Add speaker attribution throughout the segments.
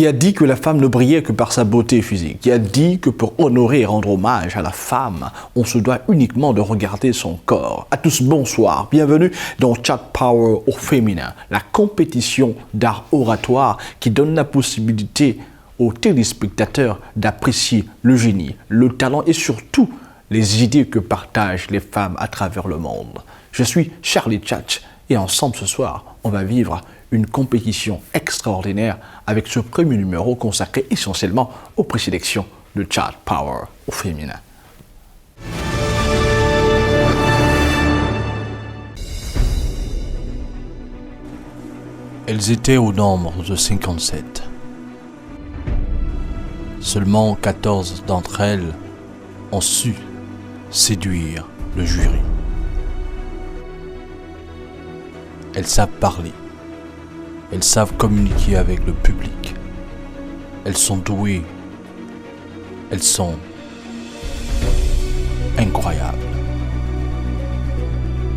Speaker 1: Qui a dit que la femme ne brillait que par sa beauté physique? Qui a dit que pour honorer et rendre hommage à la femme, on se doit uniquement de regarder son corps? À tous, bonsoir. Bienvenue dans Chat Power au féminin, la compétition d'art oratoire qui donne la possibilité aux téléspectateurs d'apprécier le génie, le talent et surtout les idées que partagent les femmes à travers le monde. Je suis Charlie Tchatch et ensemble ce soir, on va vivre une compétition extraordinaire avec ce premier numéro consacré essentiellement aux présélections de Chat Power au féminin. Elles étaient au nombre de 57. Seulement 14 d'entre elles ont su séduire le jury. Elles savent parler. Elles savent communiquer avec le public. Elles sont douées. Elles sont incroyables.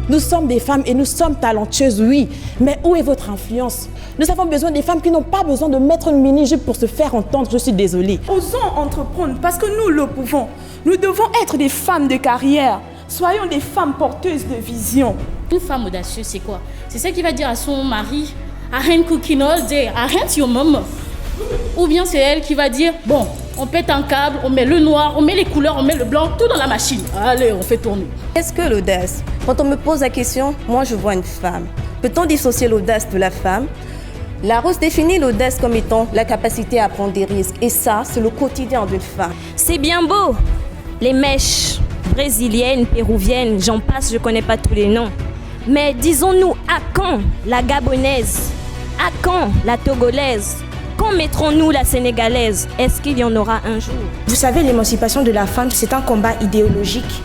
Speaker 2: Nous sommes des femmes et nous sommes talentueuses, oui. Mais où est votre influence? Nous avons besoin des femmes qui n'ont pas besoin de mettre une mini-jupe pour se faire entendre. Je suis désolée.
Speaker 3: Osons entreprendre parce que nous le pouvons. Nous devons être des femmes de carrière. Soyons des femmes porteuses de vision.
Speaker 4: Une femme audacieuse, c'est quoi? C'est celle qui va dire à son mari, I ain't cooking all day, I ain't your mama. Ou bien c'est elle qui va dire, bon, on pète un câble, on met le noir, on met les couleurs, on met le blanc, tout dans la machine. Allez, on fait tourner.
Speaker 5: Qu'est-ce que l'audace? Quand on me pose la question, moi je vois une femme. Peut-on dissocier l'audace de la femme? Larousse définit l'audace comme étant la capacité à prendre des risques. Et ça, c'est le quotidien d'une femme.
Speaker 6: C'est bien beau. Les mèches brésiliennes, péruviennes, j'en passe, je connais pas tous les noms. Mais disons-nous, à quand la gabonaise? À quand la togolaise? Quand mettrons-nous la sénégalaise? Est-ce qu'il y en aura un jour?
Speaker 2: Vous savez, l'émancipation de la femme, c'est un combat idéologique.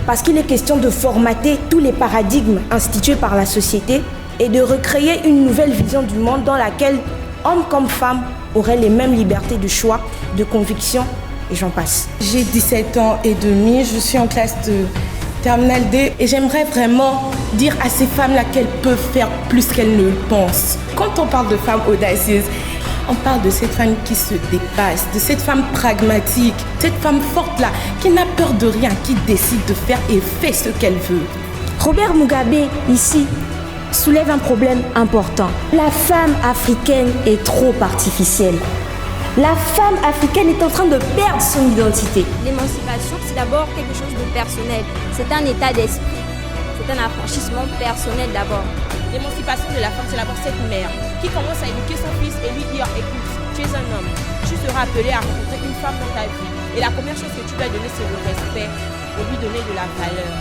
Speaker 2: Parce qu'il est question de formater tous les paradigmes institués par la société et de recréer une nouvelle vision du monde dans laquelle hommes comme femmes auraient les mêmes libertés de choix, de conviction et j'en passe.
Speaker 3: J'ai 17 ans et demi, je suis en classe de terminale D et j'aimerais vraiment dire à ces femmes-là qu'elles peuvent faire plus qu'elles ne le pensent. Quand on parle de femmes audacieuses, on parle de cette femme qui se dépasse, de cette femme pragmatique, cette femme forte-là, qui n'a peur de rien, qui décide de faire et fait ce qu'elle veut.
Speaker 2: Robert Mugabe, ici, soulève un problème important. La femme africaine est trop artificielle. La femme africaine est en train de perdre son identité.
Speaker 6: L'émancipation, c'est d'abord quelque chose de personnel. C'est un état d'esprit. C'est un affranchissement personnel d'abord.
Speaker 7: L'émancipation de la femme, c'est d'abord cette mère qui commence à éduquer son fils et lui dire, écoute, tu es un homme, tu seras appelé à rencontrer une femme dans ta vie. Et la première chose que tu dois donner, c'est le respect et lui donner de la valeur.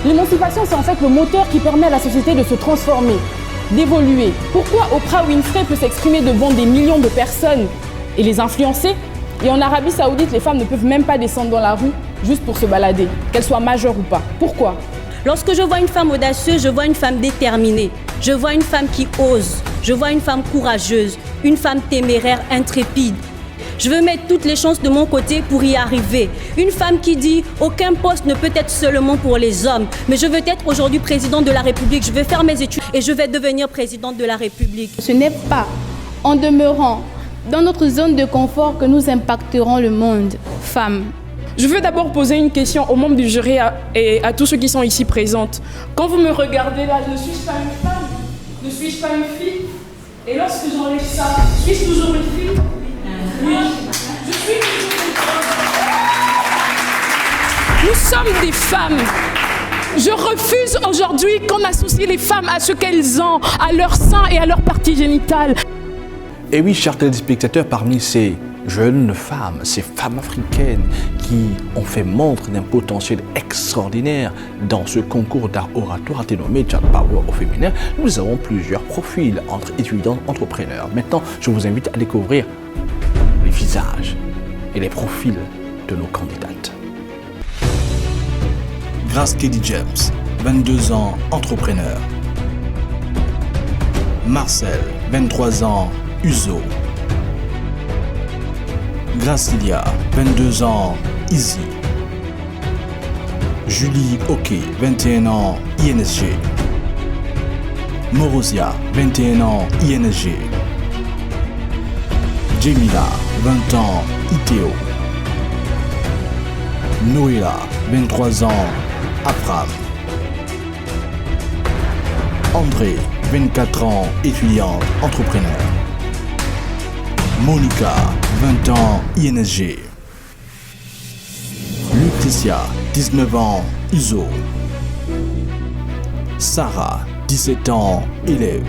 Speaker 3: L'émancipation, c'est en fait le moteur qui permet à la société de se transformer, d'évoluer. Pourquoi Oprah Winfrey peut s'exprimer devant des millions de personnes et les influencer? Et en Arabie Saoudite, les femmes ne peuvent même pas descendre dans la rue juste pour se balader, qu'elles soient majeures ou pas. Pourquoi?
Speaker 6: Lorsque je vois une femme audacieuse, je vois une femme déterminée. Je vois une femme qui ose. Je vois une femme courageuse, une femme téméraire, intrépide. Je veux mettre toutes les chances de mon côté pour y arriver. Une femme qui dit « Aucun poste ne peut être seulement pour les hommes, mais je veux être aujourd'hui présidente de la République. Je vais faire mes études et je vais devenir présidente de la République. »
Speaker 8: Ce n'est pas en demeurant dans notre zone de confort que nous impacterons le monde. Femmes.
Speaker 3: Je veux d'abord poser une question aux membres du jury et à tous ceux qui sont ici présentes. Quand vous me regardez là, ne suis-je pas une femme? Ne suis-je pas une fille? Et lorsque j'enlève ça, suis-je toujours une fille? Oui, je suis toujours une femme. Nous sommes des femmes. Je refuse aujourd'hui qu'on associe les femmes à ce qu'elles ont, à leur sein et à leur partie génitale.
Speaker 1: Et oui, chers téléspectateurs, parmi ces jeunes femmes, ces femmes africaines qui ont fait montre d'un potentiel extraordinaire dans ce concours d'art oratoire dénommé Chat Power au féminin, nous avons plusieurs profils entre étudiants et entrepreneurs. Maintenant, je vous invite à découvrir les visages et les profils de nos candidates. Grace Kelly James, 22 ans, entrepreneur. Marcel, 23 ans, USO. Gracilia, 22 ans, Easy. Julie Oké, 21 ans, INSG. Morosia, 21 ans, INSG. Jemila, 20 ans, Itéo. Noéla, 23 ans, Afram. André, 24 ans, étudiante, entrepreneur. Monica, 20 ans, INSG. Laetitia, 19 ans, ISO. Sarah, 17 ans, élève.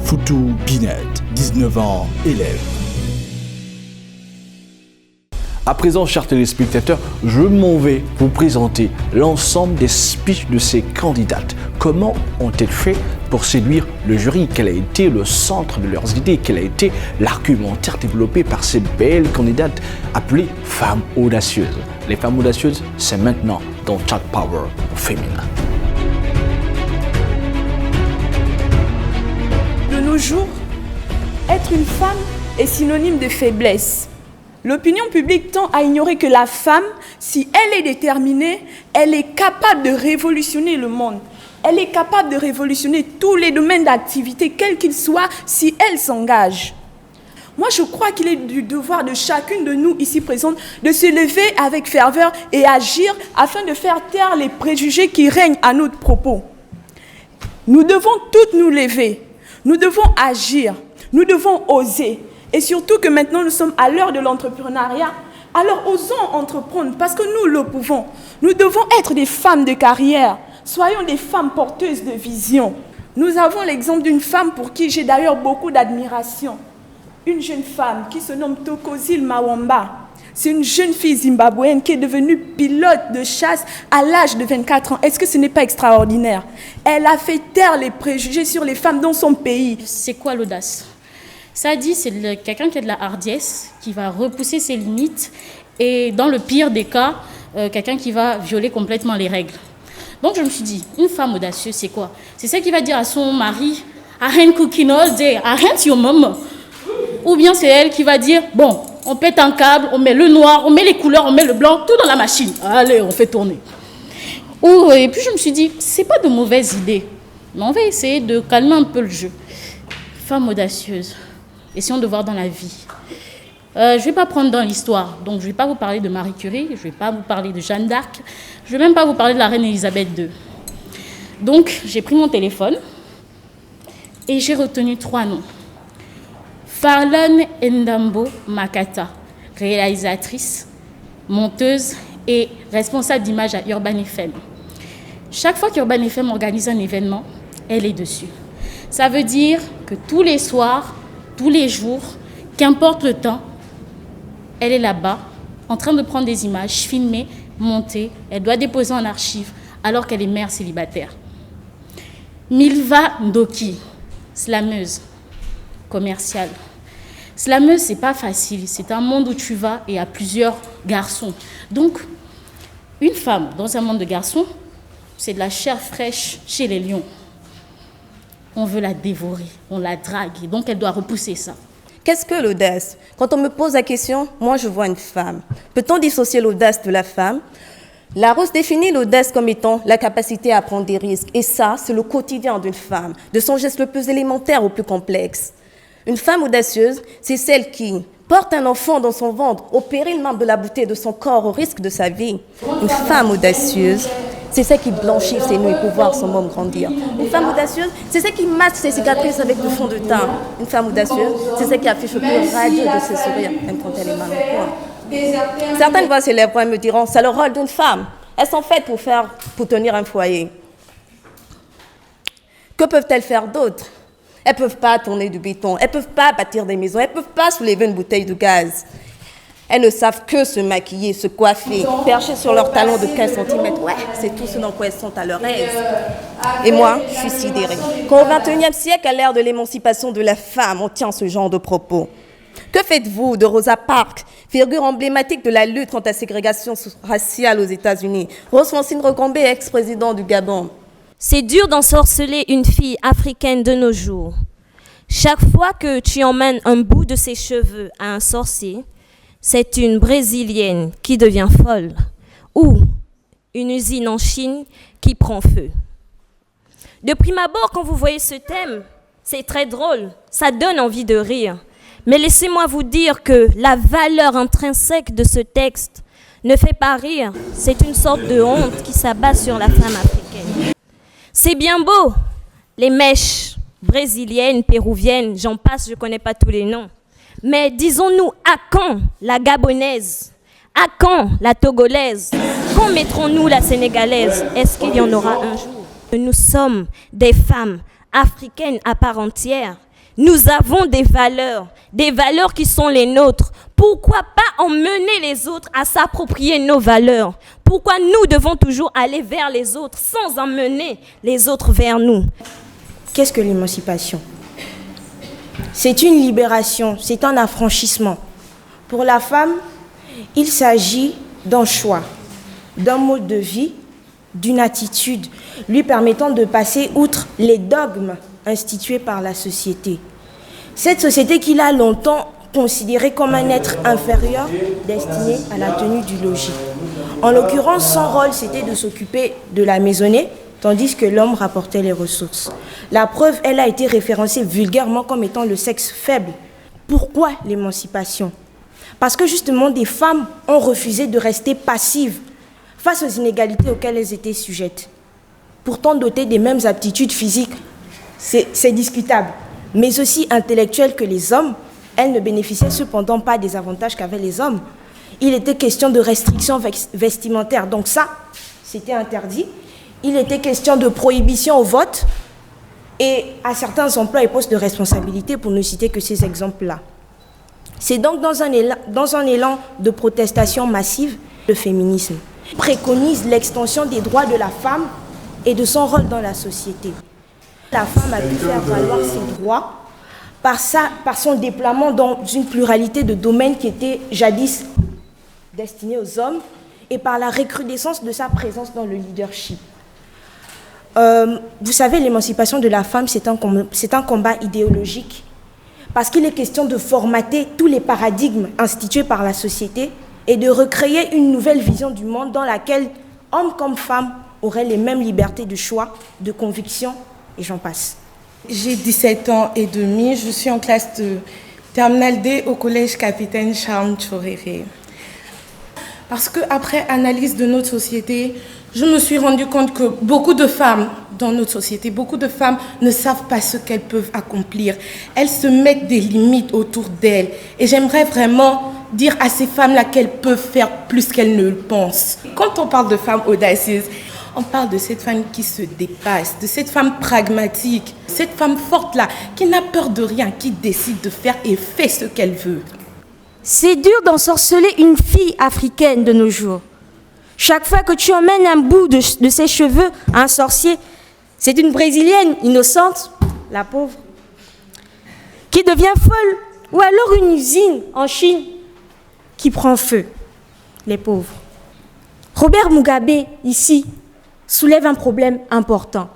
Speaker 1: Foutou Binette, 19 ans, élève. À présent, chers téléspectateurs, je m'en vais vous présenter l'ensemble des speeches de ces candidates. Comment ont-elles fait pour séduire le jury? Quel a été le centre de leurs idées? Quel a été l'argumentaire développé par ces belles candidates appelées femmes audacieuses? Les femmes audacieuses, c'est maintenant dans Chat Power au féminin.
Speaker 3: De nos jours, être une femme est synonyme de faiblesse. L'opinion publique tend à ignorer que la femme, si elle est déterminée, elle est capable de révolutionner le monde. Elle est capable de révolutionner tous les domaines d'activité, quels qu'ils soient, si elle s'engage. Moi, je crois qu'il est du devoir de chacune de nous ici présentes de se lever avec ferveur et agir afin de faire taire les préjugés qui règnent à notre propos. Nous devons toutes nous lever, nous devons agir, nous devons oser. Et surtout que maintenant nous sommes à l'heure de l'entrepreneuriat, alors osons entreprendre parce que nous le pouvons. Nous devons être des femmes de carrière, soyons des femmes porteuses de vision. Nous avons l'exemple d'une femme pour qui j'ai d'ailleurs beaucoup d'admiration. Une jeune femme qui se nomme Thokozile Mawamba. C'est une jeune fille zimbabwéenne qui est devenue pilote de chasse à l'âge de 24 ans. Est-ce que ce n'est pas extraordinaire? Elle a fait taire les préjugés sur les femmes dans son pays.
Speaker 4: C'est quoi l'audace? Ça dit, c'est quelqu'un qui a de la hardiesse, qui va repousser ses limites et dans le pire des cas, quelqu'un qui va violer complètement les règles. Donc je me suis dit, une femme audacieuse, c'est quoi? C'est celle qui va dire à son mari, "Arrête cooking all day, arrête your mom." Ou bien c'est elle qui va dire, bon, on pète un câble, on met le noir, on met les couleurs, on met le blanc, tout dans la machine. Allez, on fait tourner. Et puis je me suis dit, c'est pas de mauvaise idée, mais on va essayer de calmer un peu le jeu. Femme audacieuse. Essayons de voir dans la vie. Je ne vais pas prendre dans l'histoire, donc je ne vais pas vous parler de Marie Curie, je ne vais pas vous parler de Jeanne d'Arc, je ne vais même pas vous parler de la reine Elisabeth II. Donc j'ai pris mon téléphone et j'ai retenu 3 noms. Farlane Ndambo Makata, réalisatrice, monteuse et responsable d'image à Urban FM. Chaque fois qu'Urban FM organise un événement, elle est dessus. Ça veut dire que tous les soirs, tous les jours, qu'importe le temps, elle est là-bas, en train de prendre des images, filmer, monter. Elle doit déposer en archive alors qu'elle est mère célibataire. Milva Ndoki, slameuse, commerciale. Slameuse, c'est pas facile. C'est un monde où tu vas et il y a plusieurs garçons. Donc, une femme dans un monde de garçons, c'est de la chair fraîche chez les lions. On veut la dévorer, on la drague, donc elle doit repousser ça.
Speaker 5: Qu'est-ce que l'audace? Quand on me pose la question, moi je vois une femme. Peut-on dissocier l'audace de la femme? Larousse définit l'audace comme étant la capacité à prendre des risques. Et ça, c'est le quotidien d'une femme, de son geste le plus élémentaire au plus complexe. Une femme audacieuse, c'est celle qui porte un enfant dans son ventre au péril même de la beauté de son corps, au risque de sa vie. Une femme audacieuse, c'est celle qui blanchit ses nuits pour voir son homme grandir. Une femme audacieuse, c'est celle qui masque ses cicatrices avec du fond de teint. Une femme audacieuse, c'est celle qui affiche le plus radieux de ses sourires, même quand elle est mal au coin. Certaines voix s'élèveront et me diront, c'est le rôle d'une femme. Elles sont faites pour tenir un foyer. Que peuvent-elles faire d'autre? Elles ne peuvent pas tourner du béton, elles ne peuvent pas bâtir des maisons, elles ne peuvent pas soulever une bouteille de gaz. Elles ne savent que se maquiller, se coiffer, percher sur leur talon de 15 cm. Ouais, c'est tout ce dans quoi elles sont à leur aise. Et moi, je suis sidérée. Quand au XXIe siècle, à l'ère de l'émancipation de la femme, on tient ce genre de propos. Que faites-vous de Rosa Parks, figure emblématique de la lutte contre la ségrégation raciale aux États-Unis? Rose-Francine Recombé, ex-président du Gabon.
Speaker 9: C'est dur d'ensorceler une fille africaine de nos jours. Chaque fois que tu emmènes un bout de ses cheveux à un sorcier, c'est une Brésilienne qui devient folle ou une usine en Chine qui prend feu. De prime abord, quand vous voyez ce thème, C'est très drôle, ça donne envie de rire. Mais laissez-moi vous dire que la valeur intrinsèque de ce texte ne fait pas rire. C'est une sorte de honte qui s'abat sur la femme africaine. C'est bien beau, les mèches brésiliennes, péruviennes, j'en passe, je ne connais pas tous les noms. Mais disons-nous, à quand la gabonaise? À quand la togolaise? Quand mettrons-nous la sénégalaise? Est-ce qu'il y en aura un jour? Nous sommes des femmes africaines à part entière. Nous avons des valeurs qui sont les nôtres. Pourquoi pas emmener les autres à s'approprier nos valeurs? Pourquoi nous devons toujours aller vers les autres sans emmener les autres vers nous?
Speaker 2: Qu'est-ce que l'émancipation? C'est une libération, c'est un affranchissement. Pour la femme, il s'agit d'un choix, d'un mode de vie, d'une attitude lui permettant de passer outre les dogmes instituée par la société. Cette société qu'il a longtemps considérée comme un être inférieur destiné à la tenue du logis. En l'occurrence, son rôle, c'était de s'occuper de la maisonnée, tandis que l'homme rapportait les ressources. La preuve, elle a été référencée vulgairement comme étant le sexe faible. Pourquoi l'émancipation? Parce que justement, des femmes ont refusé de rester passives face aux inégalités auxquelles elles étaient sujettes. Pourtant dotées des mêmes aptitudes physiques, c'est discutable, mais aussi intellectuelles que les hommes, elles ne bénéficiaient cependant pas des avantages qu'avaient les hommes. Il était question de restrictions vestimentaires, donc ça, c'était interdit. Il était question de prohibition au vote et à certains emplois et postes de responsabilité, pour ne citer que ces exemples-là. C'est donc dans un élan de protestation massive, le féminisme préconise l'extension des droits de la femme et de son rôle dans la société. La femme a pu faire valoir ses droits par son déploiement dans une pluralité de domaines qui étaient jadis destinés aux hommes et par la recrudescence de sa présence dans le leadership. Vous savez, l'émancipation de la femme, c'est un combat idéologique parce qu'il est question de formater tous les paradigmes institués par la société et de recréer une nouvelle vision du monde dans laquelle hommes comme femmes auraient les mêmes libertés de choix, de conviction, et j'en passe.
Speaker 3: J'ai 17 ans et demi, je suis en classe de terminale D au collège Capitaine Charles Tchoréré. Parce qu'après analyse de notre société, je me suis rendu compte que beaucoup de femmes dans notre société, beaucoup de femmes ne savent pas ce qu'elles peuvent accomplir. Elles se mettent des limites autour d'elles. Et j'aimerais vraiment dire à ces femmes-là qu'elles peuvent faire plus qu'elles ne le pensent. Quand on parle de femmes audacieuses, on parle de cette femme qui se dépasse, de cette femme pragmatique, cette femme forte-là, qui n'a peur de rien, qui décide de faire et fait ce qu'elle veut.
Speaker 2: C'est dur d'ensorceler une fille africaine de nos jours. Chaque fois que tu emmènes un bout de ses cheveux à un sorcier, c'est une Brésilienne innocente, la pauvre, qui devient folle, ou alors une usine en Chine qui prend feu, les pauvres. Robert Mugabe, ici, soulève un problème important.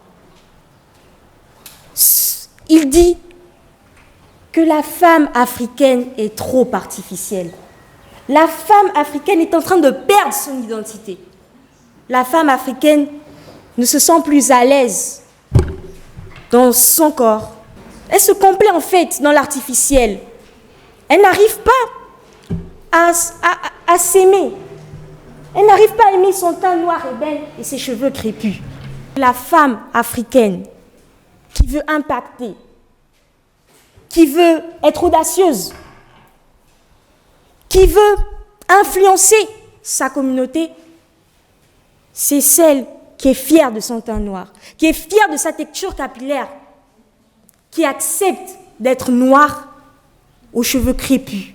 Speaker 2: Il dit que la femme africaine est trop artificielle. La femme africaine est en train de perdre son identité. La femme africaine ne se sent plus à l'aise dans son corps. Elle se complaît en fait dans l'artificiel. Elle n'arrive pas à s'aimer. Elle n'arrive pas à aimer son teint noir et belle et ses cheveux crépus. La femme africaine qui veut impacter, qui veut être audacieuse, qui veut influencer sa communauté, c'est celle qui est fière de son teint noir, qui est fière de sa texture capillaire, qui accepte d'être noire aux cheveux crépus.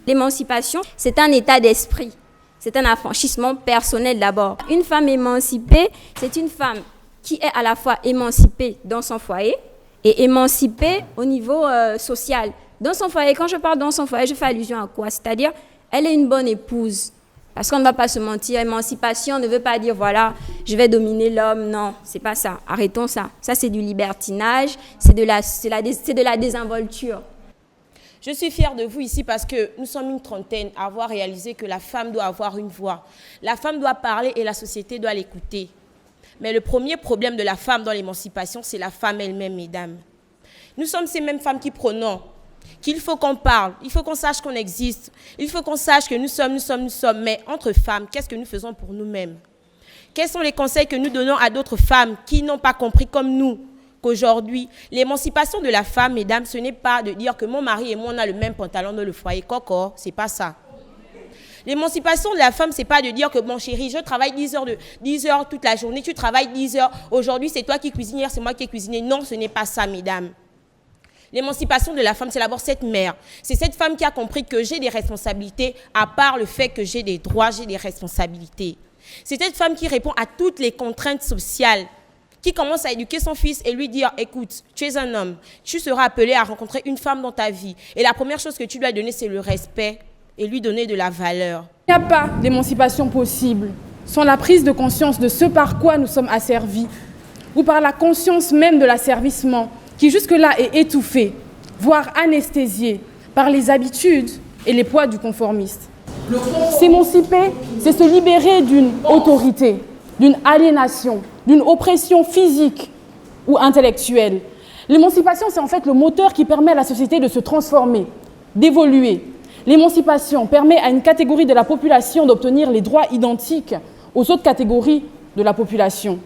Speaker 10: L'émancipation, c'est un état d'esprit. C'est un affranchissement personnel d'abord. Une femme émancipée, c'est une femme qui est à la fois émancipée dans son foyer et émancipée au niveau social. Dans son foyer, quand je parle dans son foyer, je fais allusion à quoi? C'est-à-dire, elle est une bonne épouse. Parce qu'on ne va pas se mentir, émancipation ne veut pas dire, voilà, je vais dominer l'homme. Non, c'est pas ça. Arrêtons ça. Ça, c'est du libertinage, c'est de la désinvolture.
Speaker 7: Je suis fière de vous ici parce que nous sommes une trentaine à avoir réalisé que la femme doit avoir une voix. La femme doit parler et la société doit l'écouter. Mais le premier problème de la femme dans l'émancipation, c'est la femme elle-même, mesdames. Nous sommes ces mêmes femmes qui prônons qu'il faut qu'on parle, il faut qu'on sache qu'on existe, il faut qu'on sache que nous sommes. Mais entre femmes, qu'est-ce que nous faisons pour nous-mêmes? Quels sont les conseils que nous donnons à d'autres femmes qui n'ont pas compris comme nous qu'aujourd'hui, l'émancipation de la femme, mesdames, ce n'est pas de dire que mon mari et moi, on a le même pantalon dans le foyer. Coco, c'est pas ça. L'émancipation de la femme, c'est pas de dire que, bon chéri, je travaille 10 heures toute la journée, tu travailles 10 heures, aujourd'hui c'est toi qui cuisines, hier c'est moi qui ai cuisiné. Non, ce n'est pas ça, mesdames. L'émancipation de la femme, c'est d'abord cette mère. C'est cette femme qui a compris que j'ai des responsabilités, à part le fait que j'ai des droits, j'ai des responsabilités. C'est cette femme qui répond à toutes les contraintes sociales, qui commence à éduquer son fils et lui dire, écoute, tu es un homme, tu seras appelé à rencontrer une femme dans ta vie. Et la première chose que tu dois donner, c'est le respect et lui donner de la valeur.
Speaker 3: Il n'y a pas d'émancipation possible sans la prise de conscience de ce par quoi nous sommes asservis, ou par la conscience même de l'asservissement, qui jusque-là est étouffé, voire anesthésié par les habitudes et les poids du conformiste. S'émanciper, c'est se libérer d'une autorité, d'une aliénation, d'une oppression physique ou intellectuelle. L'émancipation, c'est en fait le moteur qui permet à la société de se transformer, d'évoluer. L'émancipation permet à une catégorie de la population d'obtenir les droits identiques aux autres catégories de la population.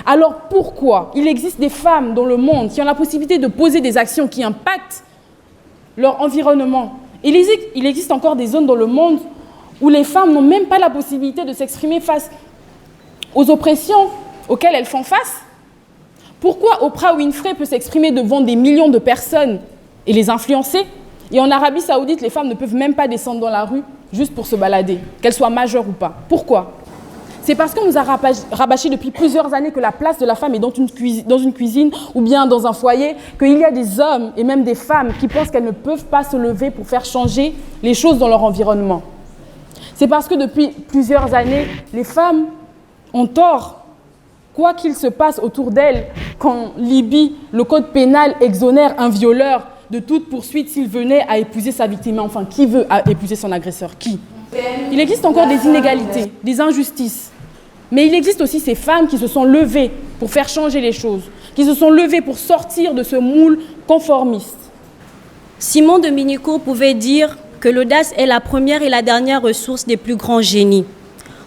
Speaker 3: Alors pourquoi il existe des femmes dans le monde qui ont la possibilité de poser des actions qui impactent leur environnement? Il existe encore des zones dans le monde où les femmes n'ont même pas la possibilité de s'exprimer face aux oppressions auxquelles elles font face. Pourquoi Oprah Winfrey peut s'exprimer devant des millions de personnes et les influencer? Et en Arabie Saoudite, les femmes ne peuvent même pas descendre dans la rue juste pour se balader, qu'elles soient majeures ou pas. Pourquoi? C'est parce qu'on nous a rabâché depuis plusieurs années que la place de la femme est dans une cuisine ou bien dans un foyer, qu'il y a des hommes et même des femmes qui pensent qu'elles ne peuvent pas se lever pour faire changer les choses dans leur environnement. C'est parce que depuis plusieurs années, les femmes ont tort, quoi qu'il se passe autour d'elles, qu'en Libye, le code pénal exonère un violeur de toute poursuite s'il venait à épouser sa victime. Enfin, qui veut épouser son agresseur? Qui? Il existe encore des inégalités, des injustices. Mais il existe aussi ces femmes qui se sont levées pour faire changer les choses, qui se sont levées pour sortir de ce moule conformiste.
Speaker 6: Simon Dominico pouvait dire que l'audace est la première et la dernière ressource des plus grands génies.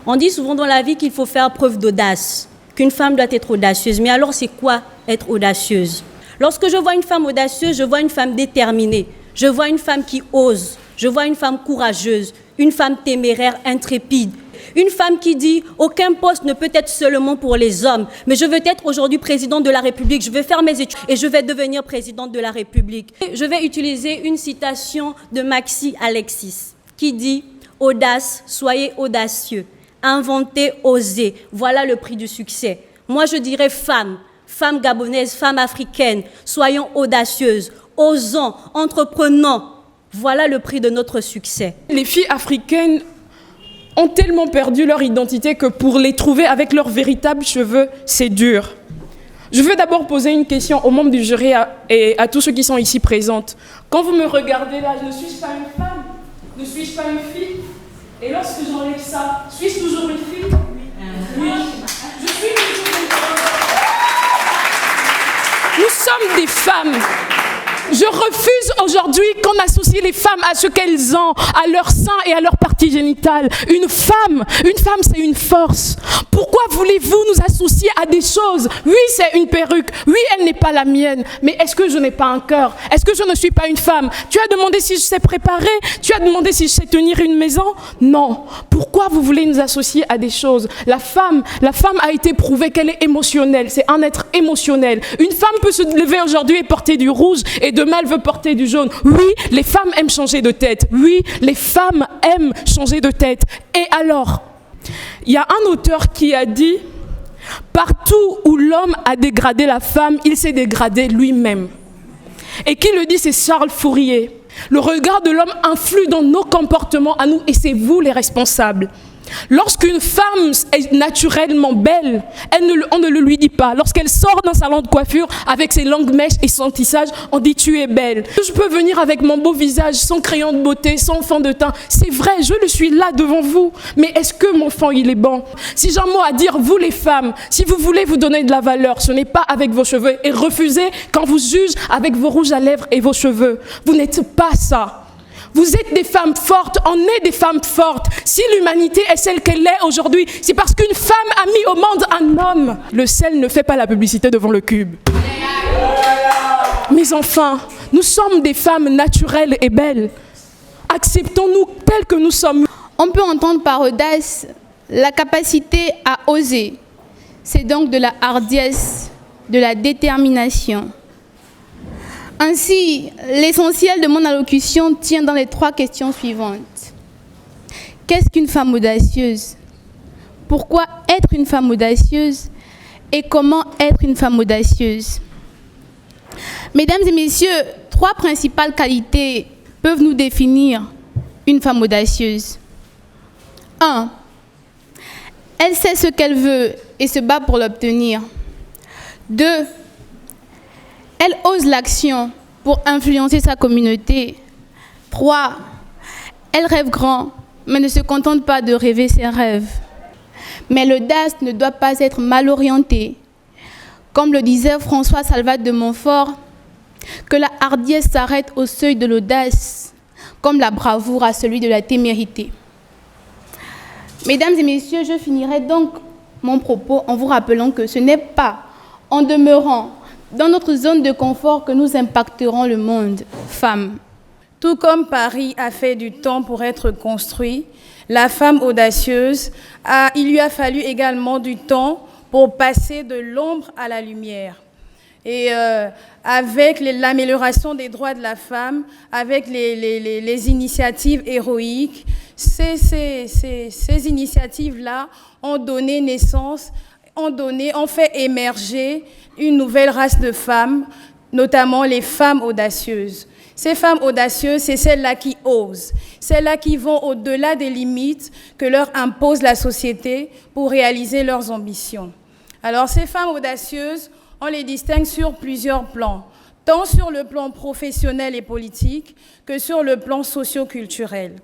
Speaker 6: On dit souvent dans la vie qu'il faut faire preuve d'audace, qu'une femme doit être audacieuse. Mais alors c'est quoi être audacieuse? Lorsque je vois une femme audacieuse, je vois une femme déterminée. Je vois une femme qui ose. Je vois une femme courageuse, une femme téméraire, intrépide. Une femme qui dit « Aucun poste ne peut être seulement pour les hommes, mais je veux être aujourd'hui présidente de la République, je vais faire mes études et je vais devenir présidente de la République. » Je vais utiliser une citation de Maxi Alexis qui dit « Audace, soyez audacieux, inventez, osez, voilà le prix du succès. » Moi je dirais femmes gabonaises, femmes africaines, soyons audacieuses, osons, entreprenons, voilà le prix de notre succès.
Speaker 3: Les filles africaines ont tellement perdu leur identité que pour les trouver avec leurs véritables cheveux, c'est dur. Je veux d'abord poser une question aux membres du jury et à tous ceux qui sont ici présentes. Quand vous me regardez là, ne suis-je pas une femme? Ne suis-je pas une fille? Et lorsque j'enlève ça, suis-je toujours une fille? Oui. Je suis toujours une femme. Nous sommes des femmes. Je refuse aujourd'hui qu'on associe les femmes à ce qu'elles ont, à leur sein et à leur partie génitale. Une femme, c'est une force. Pourquoi voulez-vous nous associer à des choses? Oui, c'est une perruque. Oui, elle n'est pas la mienne. Mais est-ce que je n'ai pas un cœur? Est-ce que je ne suis pas une femme? Tu as demandé si je sais préparer? Tu as demandé si je sais tenir une maison? Non. Pourquoi vous voulez nous associer à des choses? La femme a été prouvé qu'elle est émotionnelle. C'est un être émotionnel. Une femme peut se lever aujourd'hui et porter du rouge et demain elle veut porter du jaune. Oui, les femmes aiment changer de tête. Oui, les femmes aiment changer de tête. Et alors, il y a un auteur qui a dit « Partout où l'homme a dégradé la femme, il s'est dégradé lui-même ». Et qui le dit, c'est Charles Fourier. Le regard de l'homme influe dans nos comportements à nous et c'est vous les responsables. Lorsqu'une femme est naturellement belle, on ne le lui dit pas. Lorsqu'elle sort d'un salon de coiffure avec ses longues mèches et son tissage, on dit tu es belle. Je peux venir avec mon beau visage, sans crayon de beauté, sans fond de teint. C'est vrai, je le suis là devant vous. Mais est-ce que mon fond, il est bon? Si j'ai un mot à dire, vous les femmes, si vous voulez vous donner de la valeur, ce n'est pas avec vos cheveux. Et refusez quand vous juge avec vos rouges à lèvres et vos cheveux. Vous n'êtes pas ça. Vous êtes des femmes fortes, on est des femmes fortes. Si l'humanité est celle qu'elle est aujourd'hui, c'est parce qu'une femme a mis au monde un homme. Le sel ne fait pas la publicité devant le cube. Mes enfants, nous sommes des femmes naturelles et belles. Acceptons-nous telles que nous sommes.
Speaker 8: On peut entendre par audace la capacité à oser. C'est donc de la hardiesse, de la détermination. Ainsi, l'essentiel de mon allocution tient dans les 3 questions suivantes. Qu'est-ce qu'une femme audacieuse? Pourquoi être une femme audacieuse? Et comment être une femme audacieuse? Mesdames et messieurs, 3 principales qualités peuvent nous définir une femme audacieuse. 1. Elle sait ce qu'elle veut et se bat pour l'obtenir. 2. Elle ose l'action pour influencer sa communauté. 3. Elle rêve grand, mais ne se contente pas de rêver ses rêves. Mais l'audace ne doit pas être mal orientée. Comme le disait François Salvat de Montfort, que la hardiesse s'arrête au seuil de l'audace, comme la bravoure à celui de la témérité. Mesdames et messieurs, je finirai donc mon propos en vous rappelant que ce n'est pas en demeurant dans notre zone de confort que nous impacterons le monde, femmes.
Speaker 11: Tout comme Paris a fait du temps pour être construit, la femme audacieuse, il lui a fallu également du temps pour passer de l'ombre à la lumière. Et avec l'amélioration des droits de la femme, avec les initiatives héroïques, ces initiatives-là ont donné naissance, ont fait émerger une nouvelle race de femmes, notamment les femmes audacieuses. Ces femmes audacieuses, c'est celles-là qui osent, celles-là qui vont au-delà des limites que leur impose la société pour réaliser leurs ambitions. Alors ces femmes audacieuses, on les distingue sur plusieurs plans, tant sur le plan professionnel et politique que sur le plan socio-culturel.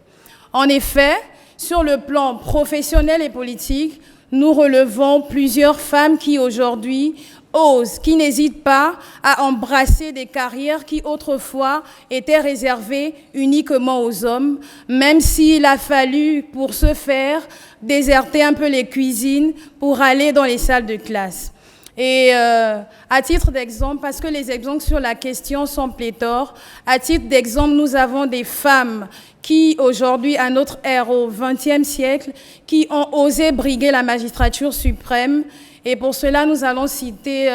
Speaker 11: En effet, sur le plan professionnel et politique, nous relevons plusieurs femmes qui aujourd'hui osent, qui n'hésitent pas à embrasser des carrières qui autrefois étaient réservées uniquement aux hommes, même s'il a fallu pour ce faire déserter un peu les cuisines pour aller dans les salles de classe. Et à titre d'exemple, parce que les exemples sur la question sont pléthores, à titre d'exemple, nous avons des femmes qui, aujourd'hui, à notre ère, au XXe siècle, qui ont osé briguer la magistrature suprême. Et pour cela, nous allons citer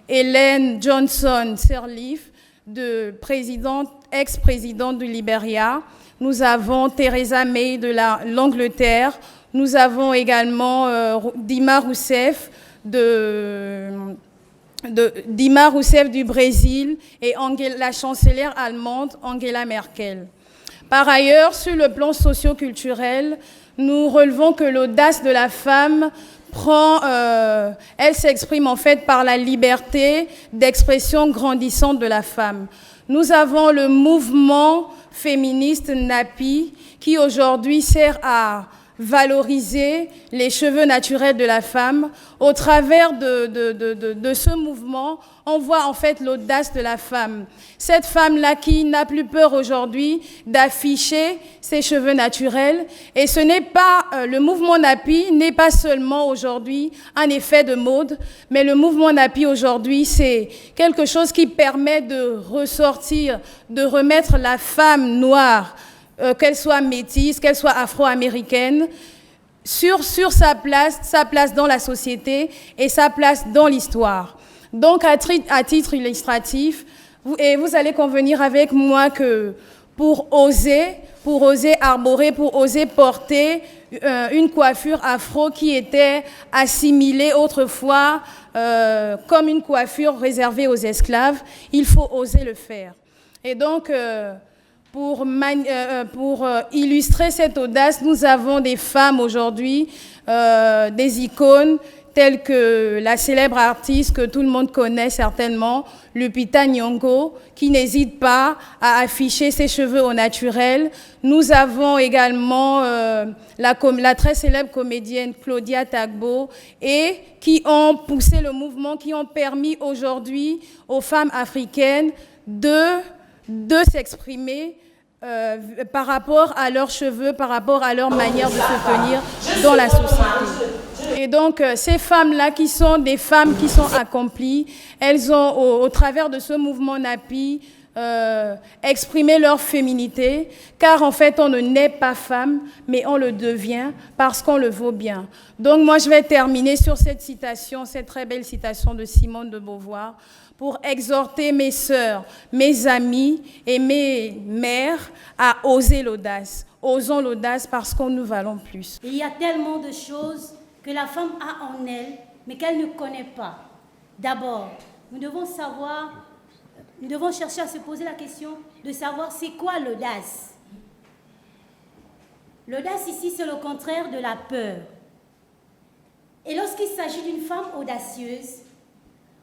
Speaker 11: Ellen Johnson Sirleaf, ex-présidente du Libéria. Nous avons Theresa May de l'Angleterre. Nous avons également Dilma Rousseff Dilma Rousseff du Brésil et la chancelière allemande Angela Merkel. Par ailleurs, sur le plan socio-culturel, nous relevons que l'audace de la femme elle s'exprime en fait par la liberté d'expression grandissante de la femme. Nous avons le mouvement féministe NAPI qui aujourd'hui sert à valoriser les cheveux naturels de la femme. Au travers de ce mouvement, on voit en fait l'audace de la femme. Cette femme-là qui n'a plus peur aujourd'hui d'afficher ses cheveux naturels. Et ce n'est pas, le mouvement NAPI n'est pas seulement aujourd'hui un effet de mode, mais le mouvement NAPI aujourd'hui, c'est quelque chose qui permet de ressortir, de remettre la femme noire, qu'elle soit métisse, qu'elle soit afro-américaine, sur sa place dans la société et sa place dans l'histoire. Donc, à titre illustratif, vous allez convenir avec moi que pour oser arborer, pour oser porter une coiffure afro qui était assimilée autrefois comme une coiffure réservée aux esclaves, il faut oser le faire. Et donc, Pour illustrer cette audace, nous avons des femmes aujourd'hui, des icônes telles que la célèbre artiste que tout le monde connaît certainement, Lupita Nyong'o, qui n'hésite pas à afficher ses cheveux au naturel. Nous avons également la très célèbre comédienne Claudia Tagbo, et qui ont poussé le mouvement, qui ont permis aujourd'hui aux femmes africaines de s'exprimer par rapport à leurs cheveux, par rapport à leur manière de se tenir dans la société. Et donc, ces femmes-là, qui sont des femmes qui sont accomplies, elles ont, au travers de ce mouvement NAPI, exprimé leur féminité, car en fait, on ne naît pas femme, mais on le devient parce qu'on le vaut bien. Donc, moi, je vais terminer sur cette citation, cette très belle citation de Simone de Beauvoir, pour exhorter mes sœurs, mes amis et mes mères à oser l'audace. Osons l'audace parce qu'on nous valons plus.
Speaker 12: Il y a tellement de choses que la femme a en elle, mais qu'elle ne connaît pas. D'abord, nous devons chercher à se poser la question de savoir c'est quoi l'audace. L'audace ici, c'est le contraire de la peur. Et lorsqu'il s'agit d'une femme audacieuse,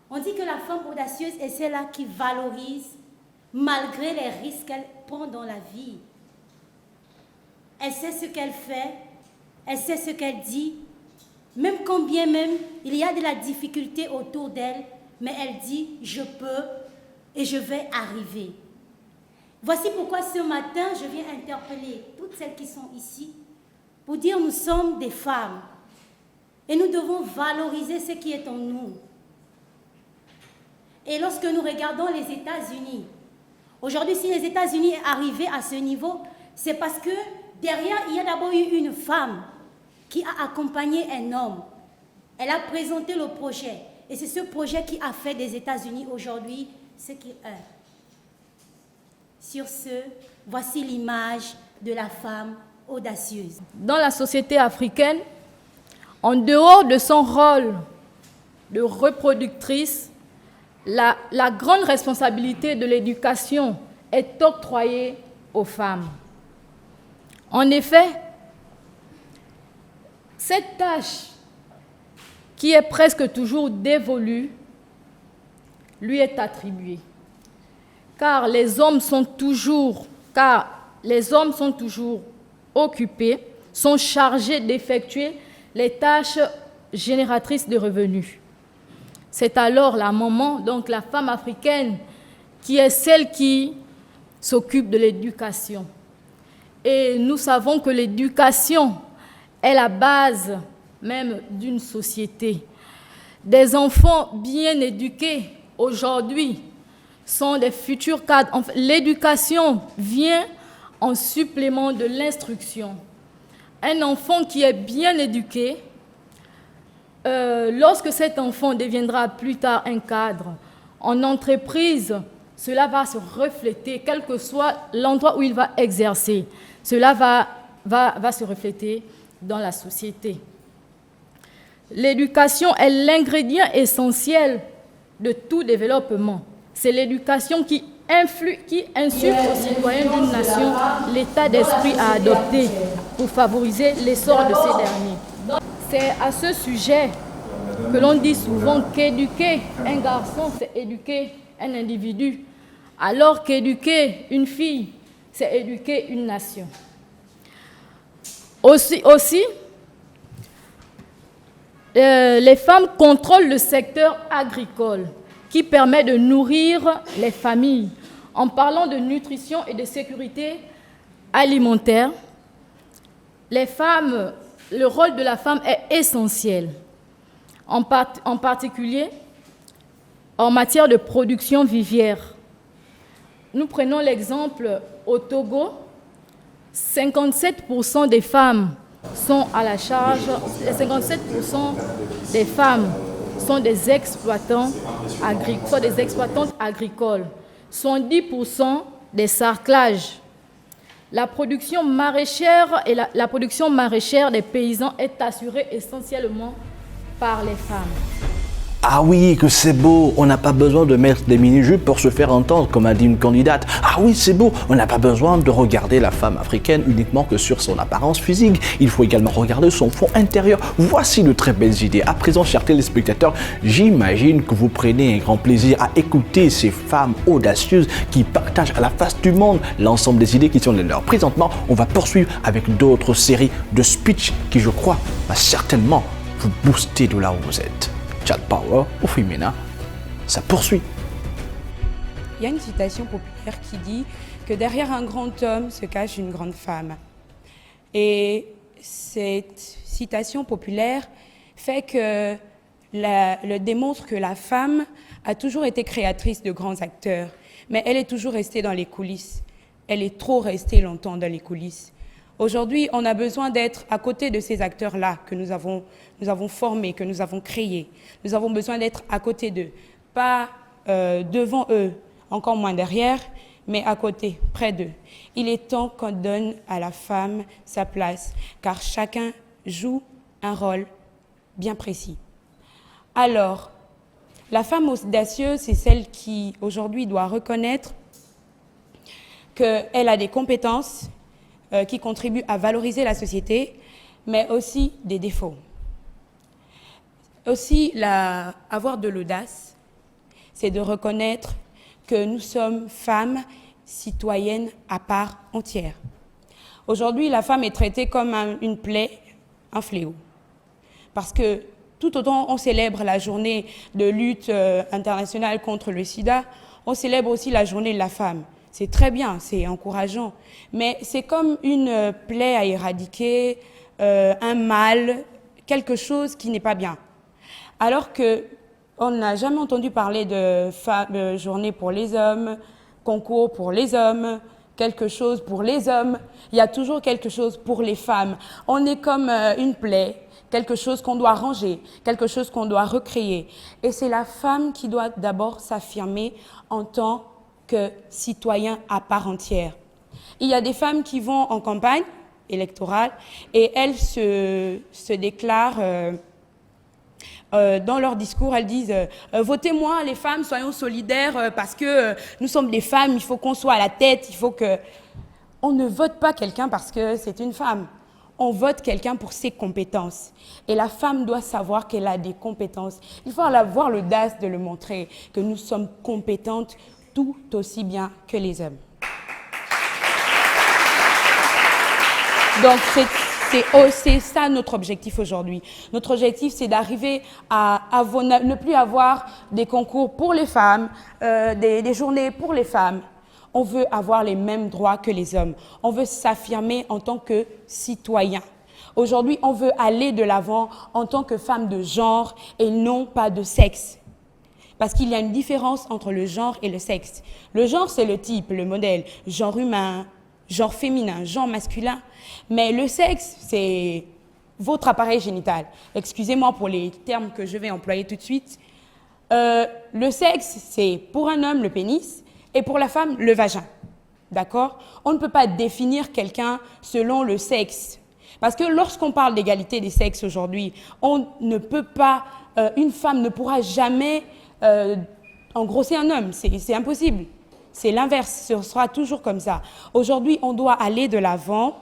Speaker 12: on dit que la femme audacieuse est celle-là qui valorise malgré les risques qu'elle prend dans la vie. Elle sait ce qu'elle fait, elle sait ce qu'elle dit, même quand bien même il y a de la difficulté autour d'elle, mais elle dit « je peux et je vais arriver ». Voici pourquoi ce matin, je viens interpeller toutes celles qui sont ici pour dire nous sommes des femmes et nous devons valoriser ce qui est en nous. Et lorsque nous regardons les États-Unis, aujourd'hui, si les États-Unis sont arrivés à ce niveau, c'est parce que derrière, il y a d'abord eu une femme qui a accompagné un homme. Elle a présenté le projet. Et c'est ce projet qui a fait des États-Unis aujourd'hui ce qu'il est. Sur ce, voici l'image de la femme audacieuse.
Speaker 13: Dans la société africaine, en dehors de son rôle de reproductrice, la grande responsabilité de l'éducation est octroyée aux femmes. En effet, cette tâche qui est presque toujours dévolue lui est attribuée. Car les hommes sont toujours occupés, sont chargés d'effectuer les tâches génératrices de revenus. C'est alors la maman, donc la femme africaine, qui est celle qui s'occupe de l'éducation. Et nous savons que l'éducation est la base même d'une société. Des enfants bien éduqués aujourd'hui sont des futurs cadres. L'éducation vient en supplément de l'instruction. Un enfant qui est bien éduqué, lorsque cet enfant deviendra plus tard un cadre en entreprise, cela va se refléter, quel que soit l'endroit où il va exercer. Cela va se refléter dans la société. L'éducation est l'ingrédient essentiel de tout développement. C'est l'éducation qui insuffle aux citoyens d'une nation l'état d'esprit à adopter pour favoriser l'essor de ces derniers. C'est à ce sujet que l'on dit souvent qu'éduquer un garçon, c'est éduquer un individu, alors qu'éduquer une fille, c'est éduquer une nation. Aussi, les femmes contrôlent le secteur agricole qui permet de nourrir les familles. En parlant de nutrition et de sécurité alimentaire, le rôle de la femme est essentiel, en particulier en matière de production vivrière. Nous prenons l'exemple au Togo, 57% des femmes sont à la charge, 57% des femmes sont des exploitantes agricoles, 70% des sarclages. La production maraîchère et la production maraîchère des paysans est assurée essentiellement par les femmes.
Speaker 1: Ah oui, que c'est beau, on n'a pas besoin de mettre des mini-jupes pour se faire entendre, comme a dit une candidate. Ah oui, c'est beau, on n'a pas besoin de regarder la femme africaine uniquement que sur son apparence physique. Il faut également regarder son fond intérieur. Voici de très belles idées. À présent, chers téléspectateurs, j'imagine que vous prenez un grand plaisir à écouter ces femmes audacieuses qui partagent à la face du monde l'ensemble des idées qui sont les leurs. Présentement, on va poursuivre avec d'autres séries de speech qui, je crois, va certainement vous booster de là où vous êtes. Chat Power au féminin, ça poursuit.
Speaker 14: Il y a une citation populaire qui dit que derrière un grand homme se cache une grande femme. Et cette citation populaire fait que démontre que la femme a toujours été créatrice de grands acteurs, mais elle est toujours restée dans les coulisses. Elle est trop restée longtemps dans les coulisses. Aujourd'hui, on a besoin d'être à côté de ces acteurs-là que nous avons formés, que nous avons créés. Nous avons besoin d'être à côté d'eux, pas devant eux, encore moins derrière, mais à côté, près d'eux. Il est temps qu'on donne à la femme sa place, car chacun joue un rôle bien précis. Alors, la femme audacieuse, c'est celle qui, aujourd'hui, doit reconnaître qu'elle a des compétences qui contribuent à valoriser la société, mais aussi des défauts. Aussi, avoir de l'audace, c'est de reconnaître que nous sommes femmes citoyennes à part entière. Aujourd'hui, la femme est traitée comme une plaie, un fléau. Parce que tout autant on célèbre la journée de lutte internationale contre le sida, on célèbre aussi la journée de la femme. C'est très bien, c'est encourageant, mais c'est comme une plaie à éradiquer, un mal, quelque chose qui n'est pas bien. Alors qu'on n'a jamais entendu parler de journée pour les hommes, concours pour les hommes, quelque chose pour les hommes. Il y a toujours quelque chose pour les femmes. On est comme une plaie, quelque chose qu'on doit ranger, quelque chose qu'on doit recréer. Et c'est la femme qui doit d'abord s'affirmer en tant que citoyen à part entière. Il y a des femmes qui vont en campagne électorale et elles se déclarent, dans leur discours, elles disent « Votez-moi les femmes, soyons solidaires parce que nous sommes des femmes, il faut qu'on soit à la tête, il faut que… » On ne vote pas quelqu'un parce que c'est une femme. On vote quelqu'un pour ses compétences. Et la femme doit savoir qu'elle a des compétences. Il faut avoir l'audace de le montrer, que nous sommes compétentes tout aussi bien que les hommes. Donc, c'est ça notre objectif aujourd'hui. Notre objectif, c'est d'arriver à ne plus avoir des concours pour les femmes, des journées pour les femmes. On veut avoir les mêmes droits que les hommes. On veut s'affirmer en tant que citoyen. Aujourd'hui, on veut aller de l'avant en tant que femme de genre et non pas de sexe. Parce qu'il y a une différence entre le genre et le sexe. Le genre, c'est le type, le modèle, genre humain, genre féminin, genre masculin. Mais le sexe, c'est votre appareil génital. Excusez-moi pour les termes que je vais employer tout de suite. Le sexe, c'est pour un homme le pénis et pour la femme le vagin. D'accord? On ne peut pas définir quelqu'un selon le sexe. Parce que lorsqu'on parle d'égalité des sexes aujourd'hui, on ne peut pas, une femme ne pourra jamais engrosser un homme, c'est impossible. C'est l'inverse, ce sera toujours comme ça. Aujourd'hui, on doit aller de l'avant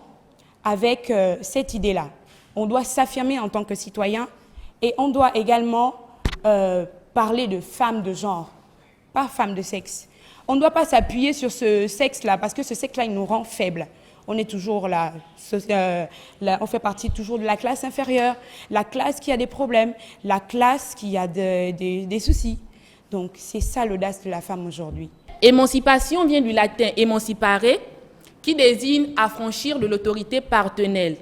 Speaker 14: avec cette idée-là. On doit s'affirmer en tant que citoyen et on doit également parler de femmes de genre, pas femmes de sexe. On ne doit pas s'appuyer sur ce sexe-là parce que ce sexe-là, il nous rend faibles. On est toujours là, on fait partie toujours de la classe inférieure, la classe qui a des problèmes, la classe qui a des soucis. Donc, c'est ça l'audace de la femme aujourd'hui.
Speaker 7: Émancipation vient du latin émancipare, qui désigne affranchir de l'autorité parentale.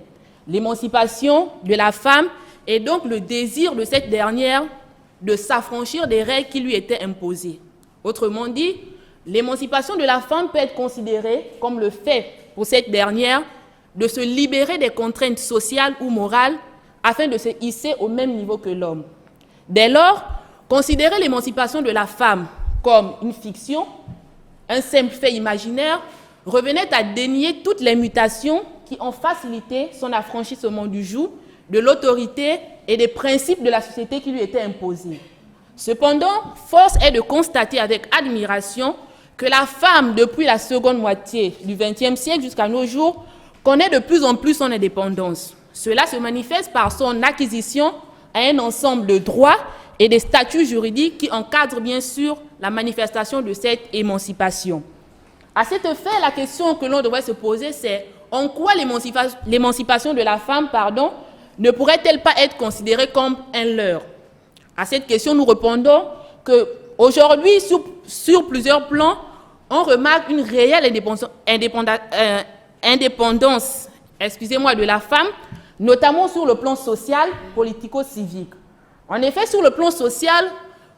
Speaker 7: L'émancipation de la femme est donc le désir de cette dernière de s'affranchir des règles qui lui étaient imposées. Autrement dit, l'émancipation de la femme peut être considérée comme le fait pour cette dernière de se libérer des contraintes sociales ou morales afin de se hisser au même niveau que l'homme. Dès lors, considérer l'émancipation de la femme comme une fiction, un simple fait imaginaire, revenait à dénier toutes les mutations qui ont facilité son affranchissement du joug, de l'autorité et des principes de la société qui lui étaient imposés. Cependant, force est de constater avec admiration que la femme, depuis la seconde moitié du XXe siècle jusqu'à nos jours, connaît de plus en plus son indépendance. Cela se manifeste par son acquisition à un ensemble de droits et des statuts juridiques qui encadrent bien sûr la manifestation de cette émancipation. À cet effet, la question que l'on devrait se poser, c'est en quoi l'émancipation de la femme, ne pourrait-elle pas être considérée comme un leurre? À cette question, nous répondons qu'aujourd'hui, sur plusieurs plans, on remarque une réelle indépendance de la femme, notamment sur le plan social, politico-civique. En effet, sur le plan social,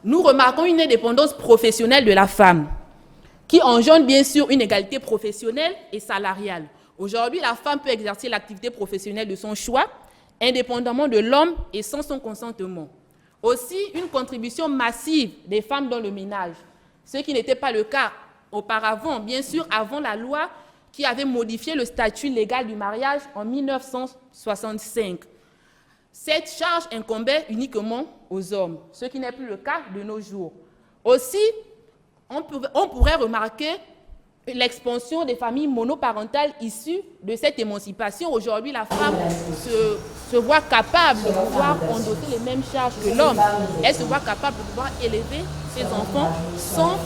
Speaker 7: nous remarquons une indépendance professionnelle de la femme, qui engendre bien sûr une égalité professionnelle et salariale. Aujourd'hui, la femme peut exercer l'activité professionnelle de son choix, indépendamment de l'homme et sans son consentement. Aussi, une contribution massive des femmes dans le ménage, ce qui n'était pas le cas auparavant, bien sûr, avant la loi qui avait modifié le statut légal du mariage en 1965. Cette charge incombait uniquement aux hommes, ce qui n'est plus le cas de nos jours. Aussi, on pourrait remarquer l'expansion des familles monoparentales issues de cette émancipation. Aujourd'hui, la femme se voit capable de pouvoir endosser les mêmes charges que l'homme. Elle se voit capable de pouvoir élever ses enfants sans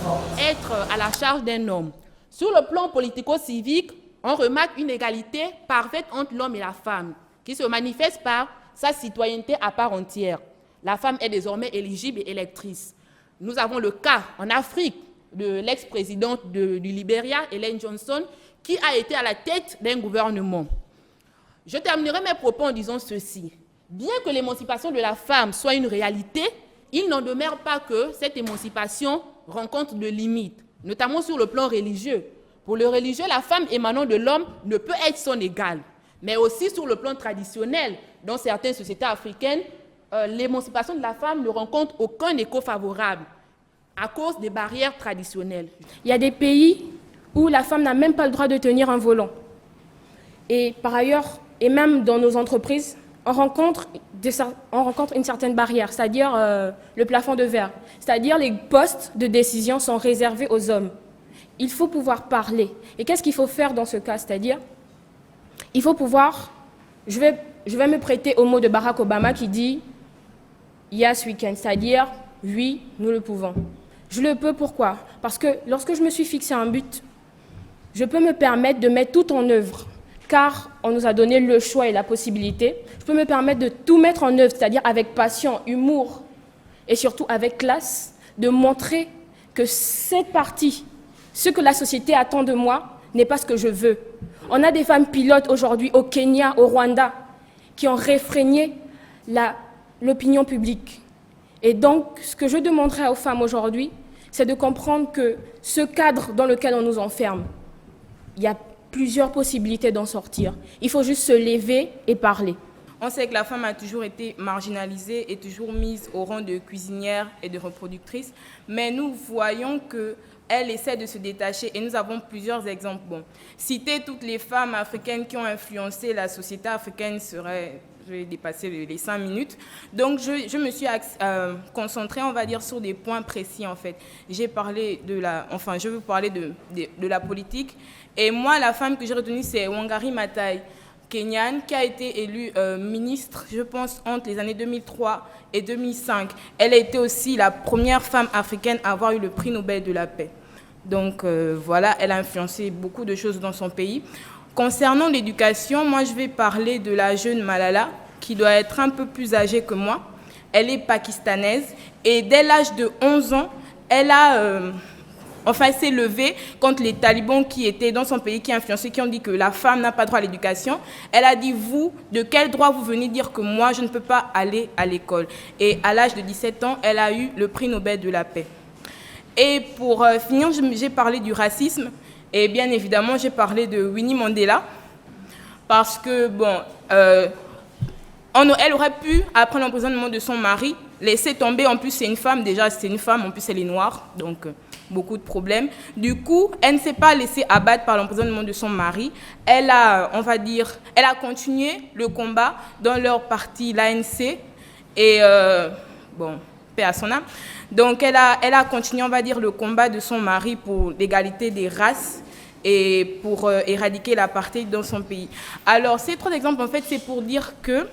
Speaker 7: être à la charge d'un homme. Sur le plan politico-civique, on remarque une égalité parfaite entre l'homme et la femme, qui se manifeste par sa citoyenneté à part entière. La femme est désormais éligible et électrice. Nous avons le cas en Afrique de l'ex-présidente du Libéria, Ellen Johnson, qui a été à la tête d'un gouvernement. Je terminerai mes propos en disant ceci. Bien que l'émancipation de la femme soit une réalité, il n'en demeure pas que cette émancipation rencontre de limites, notamment sur le plan religieux. Pour le religieux, la femme émanant de l'homme ne peut être son égale, mais aussi sur le plan traditionnel. Dans certaines sociétés africaines, l'émancipation de la femme ne rencontre aucun écho favorable à cause des barrières traditionnelles.
Speaker 2: Il y a des pays où la femme n'a même pas le droit de tenir un volant. Et par ailleurs, et même dans nos entreprises, on rencontre une certaine barrière, c'est-à-dire le plafond de verre. C'est-à-dire les postes de décision sont réservés aux hommes. Il faut pouvoir parler. Et qu'est-ce qu'il faut faire dans ce cas? C'est-à-dire, il faut pouvoir... Je vais me prêter au mot de Barack Obama qui dit « Yes, we can », c'est-à-dire « Oui, nous le pouvons ». Je le peux, pourquoi? Parce que lorsque je me suis fixé un but, je peux me permettre de mettre tout en œuvre, car on nous a donné le choix et la possibilité. Je peux me permettre de tout mettre en œuvre, c'est-à-dire avec passion, humour et surtout avec classe, de montrer que cette partie, ce que la société attend de moi, n'est pas ce que je veux. On a des femmes pilotes aujourd'hui au Kenya, au Rwanda, qui ont réfrégné l'opinion publique. Et donc, ce que je demanderais aux femmes aujourd'hui, c'est de comprendre que ce cadre dans lequel on nous enferme, il y a plusieurs possibilités d'en sortir. Il faut juste se lever et parler.
Speaker 14: On sait que la femme a toujours été marginalisée et toujours mise au rang de cuisinière et de reproductrice, mais nous voyons qu'elle essaie de se détacher et nous avons plusieurs exemples. Bon, citer toutes les femmes africaines qui ont influencé la société africaine serait... Je vais dépasser les 5 minutes. Donc, je me suis concentrée, on va dire, sur des points précis, en fait. Je veux parler de la politique. Et moi, la femme que j'ai retenue, c'est Wangari Maathai, kenyane, qui a été élue ministre, je pense, entre les années 2003 et 2005. Elle a été aussi la première femme africaine à avoir eu le prix Nobel de la paix. Donc, voilà, elle a influencé beaucoup de choses dans son pays. Concernant l'éducation, moi je vais parler de la jeune Malala, qui doit être un peu plus âgée que moi. Elle est pakistanaise et dès l'âge de 11 ans, elle s'est levée contre les talibans qui étaient dans son pays, qui influençaient, qui ont dit que la femme n'a pas droit à l'éducation. Elle a dit, vous, de quel droit vous venez dire que moi, je ne peux pas aller à l'école? Et à l'âge de 17 ans, elle a eu le prix Nobel de la paix. Et pour finir, j'ai parlé du racisme. Et bien évidemment, j'ai parlé de Winnie Mandela, parce que, bon, elle aurait pu, après l'emprisonnement de son mari, laisser tomber. En plus, c'est une femme, déjà, c'est une femme, en plus, elle est noire, donc beaucoup de problèmes. Du coup, elle ne s'est pas laissée abattre par l'emprisonnement de son mari. Elle a, on va dire, elle a continué le combat dans leur parti, l'ANC. Et, bon, paix à son âme. Donc elle a continué, on va dire, le combat de son mari pour l'égalité des races et pour éradiquer l'apartheid dans son pays. Alors ces 3 exemples, en fait, c'est pour dire que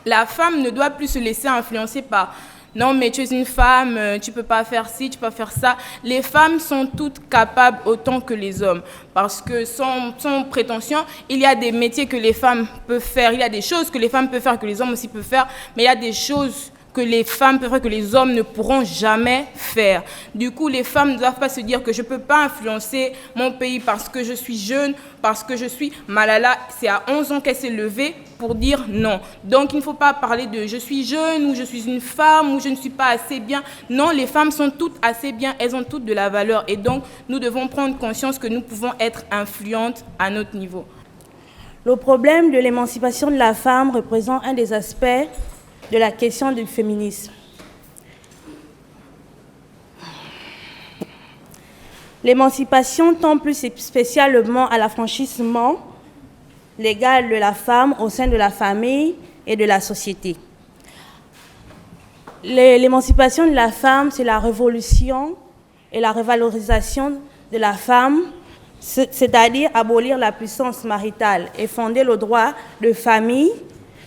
Speaker 14: la femme ne doit plus se laisser influencer par « non, mais tu es une femme, tu ne peux pas faire ci, tu ne peux pas faire ça ». Les femmes sont toutes capables autant que les hommes. Parce que sans prétention, il y a des métiers que les femmes peuvent faire, il y a des choses que les femmes peuvent faire, que les hommes aussi peuvent faire, mais il y a des choses que les femmes peuvent faire, que les hommes ne pourront jamais faire. Du coup, les femmes ne doivent pas se dire que je ne peux pas influencer mon pays parce que je suis jeune, parce que je suis... Malala, c'est à 11 ans qu'elle s'est levée pour dire non. Donc, il ne faut pas parler de je suis jeune ou je suis une femme ou je ne suis pas assez bien. Non, les femmes sont toutes assez bien, elles ont toutes de la valeur. Et donc, nous devons prendre conscience que nous pouvons être influentes à notre niveau.
Speaker 2: Le problème de l'émancipation de la femme représente un des aspects de la question du féminisme. L'émancipation tend plus spécialement à l'affranchissement légal de la femme au sein de la famille et de la société. L'émancipation de la femme, c'est la révolution et la revalorisation de la femme, c'est-à-dire abolir la puissance maritale et fonder le droit de famille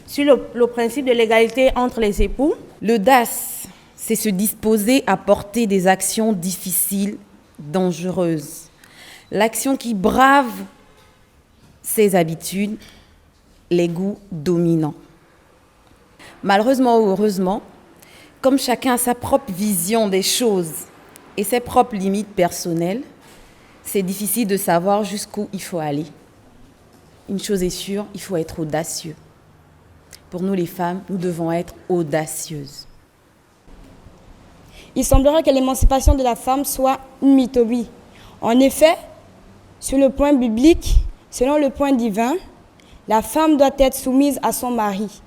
Speaker 2: sur le principe de l'égalité entre les époux.
Speaker 15: L'audace, c'est se disposer à porter des actions difficiles, dangereuses. L'action qui brave ses habitudes, les goûts dominants. Malheureusement ou heureusement, comme chacun a sa propre vision des choses et ses propres limites personnelles, c'est difficile de savoir jusqu'où il faut aller. Une chose est sûre, il faut être audacieux. Pour nous les femmes, nous devons être audacieuses.
Speaker 2: Il semblerait que l'émancipation de la femme soit une mythobie. En effet, sur le point biblique, selon le point divin, la femme doit être soumise à son mari,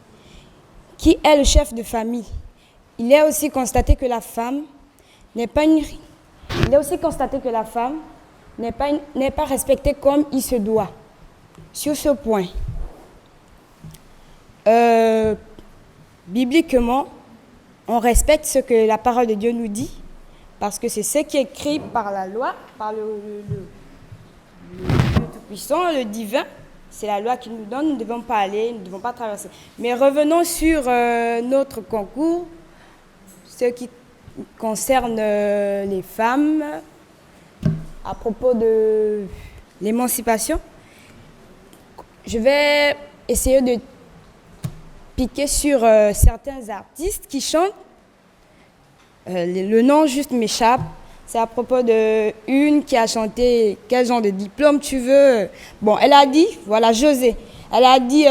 Speaker 2: qui est le chef de famille. Il est aussi constaté que la femme n'est pas respectée comme il se doit. Sur ce point, bibliquement, on respecte ce que la parole de Dieu nous dit, parce que c'est ce qui est écrit par la loi, par le Tout-Puissant, le divin. C'est la loi qui nous donne, nous ne devons pas aller, nous ne devons pas traverser. Mais revenons sur notre concours, ce qui concerne les femmes, à propos de l'émancipation. Je vais essayer de piquer sur certains artistes qui chantent. Le nom juste m'échappe. C'est à propos d'une qui a chanté « Quel genre de diplôme tu veux ?» Bon, elle a dit, voilà, José, elle a dit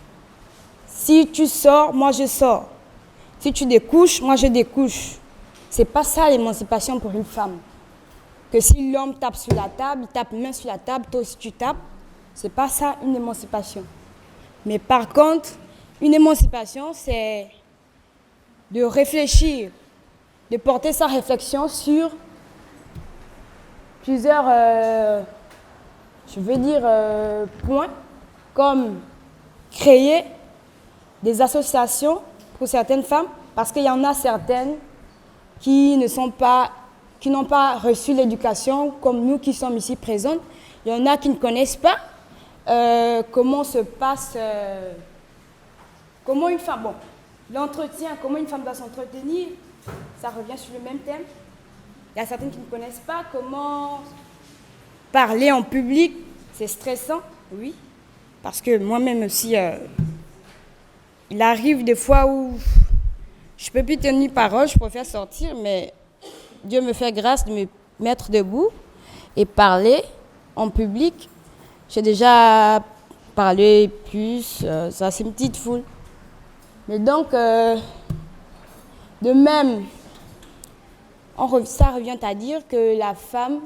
Speaker 2: « Si tu sors, moi je sors. Si tu découches, moi je découche. » C'est pas ça l'émancipation pour une femme. Que si l'homme tape sur la table, il tape main sur la table, toi aussi tu tapes. C'est pas ça une émancipation. Mais par contre, une émancipation, c'est de réfléchir, de porter sa réflexion sur plusieurs, points, comme créer des associations pour certaines femmes, parce qu'il y en a certaines qui n'ont pas reçu l'éducation comme nous qui sommes ici présentes. Il y en a qui ne connaissent pas comment se passe, comment une femme, l'entretien, comment une femme doit s'entretenir, ça revient sur le même thème. Il y a certaines qui ne connaissent pas comment parler en public, c'est stressant, oui, parce que moi-même aussi, il arrive des fois où je ne peux plus tenir parole, je préfère sortir, mais Dieu me fait grâce de me mettre debout et parler en public. J'ai déjà parlé plus, ça c'est une petite foule. Mais donc, de même, ça revient à dire que la femme,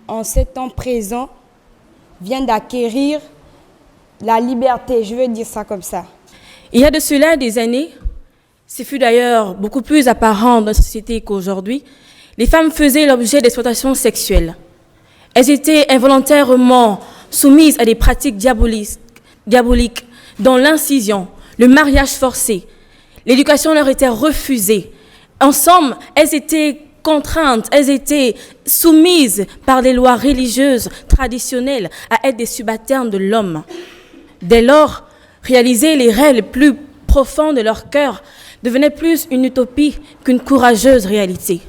Speaker 2: en ces temps présents, vient d'acquérir la liberté, je veux dire ça comme ça.
Speaker 14: Il y a de cela des années, ce fut d'ailleurs beaucoup plus apparent dans la société qu'aujourd'hui, les femmes faisaient l'objet d'exploitation sexuelle. Elles étaient involontairement soumises à des pratiques diaboliques, dont l'incision, le mariage forcé, L'éducation leur était refusée. Ensemble, elles étaient contraintes, elles étaient soumises par des lois religieuses traditionnelles à être des subalternes de l'homme. Dès lors, réaliser les rêves les plus profonds de leur cœur devenait plus une utopie qu'une courageuse réalité.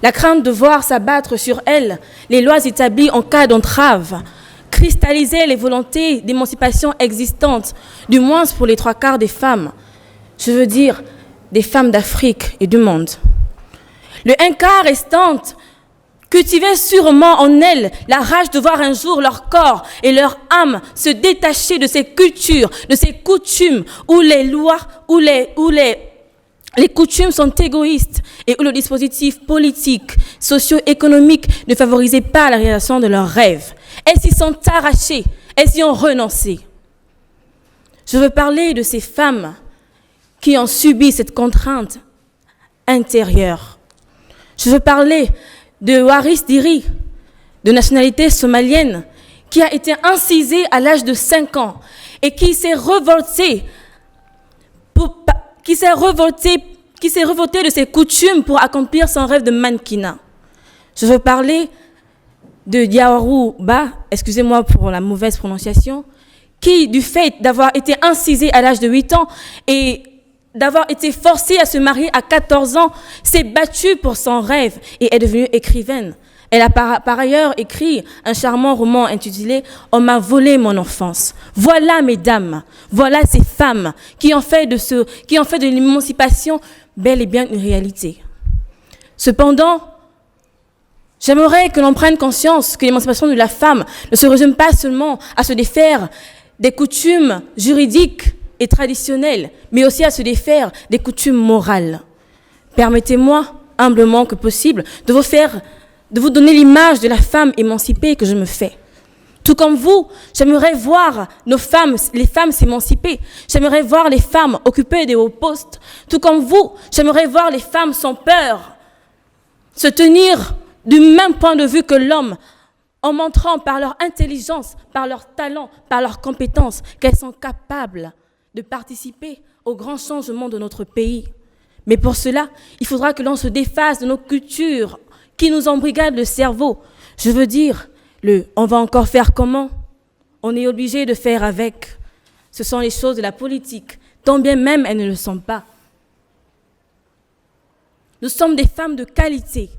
Speaker 14: La crainte de voir s'abattre sur elles les lois établies en cas d'entrave cristallisait les volontés d'émancipation existantes, du moins pour les 3/4 des femmes. Je veux dire, des femmes d'Afrique et du monde. Le 1/4 restant cultivait sûrement en elles la rage de voir un jour leur corps et leur âme se détacher de ces cultures, de ces coutumes où les lois, où les coutumes sont égoïstes et où le dispositif politique, socio-économique ne favorisait pas la réalisation de leurs rêves. Elles s'y sont arrachées, elles y ont renoncé. Je veux parler de ces femmes qui ont subi cette contrainte intérieure. Je veux parler de Waris Diri, de nationalité somalienne, qui a été incisé à l'âge de 5 ans et qui s'est révolté de ses coutumes pour accomplir son rêve de mannequinat. Je veux parler de Diawarou Ba, excusez-moi pour la mauvaise prononciation, qui, du fait d'avoir été incisé à l'âge de 8 ans et d'avoir été forcée à se marier à 14 ans, s'est battue pour son rêve et est devenue écrivaine. Elle a par ailleurs écrit un charmant roman intitulé « On m'a volé mon enfance ». Voilà, mesdames, voilà ces femmes qui ont fait de l'émancipation bel et bien une réalité. Cependant, j'aimerais que l'on prenne conscience que l'émancipation de la femme ne se résume pas seulement à se défaire des coutumes juridiques et traditionnelles, mais aussi à se défaire des coutumes morales. Permettez-moi, humblement que possible, de vous donner l'image de la femme émancipée que je me fais. Tout comme vous, j'aimerais voir les femmes s'émanciper. J'aimerais voir les femmes occuper des hauts postes. Tout comme vous, j'aimerais voir les femmes sans peur se tenir du même point de vue que l'homme, en montrant par leur intelligence, par leur talent, par leurs compétences, qu'elles sont capables de participer au grand changement de notre pays. Mais pour cela, il faudra que l'on se défasse de nos cultures qui nous embrigadent le cerveau. Je veux dire, on va encore faire comment? On est obligé de faire avec. Ce sont les choses de la politique, tant bien même elles ne le sont pas. Nous sommes des femmes de qualité.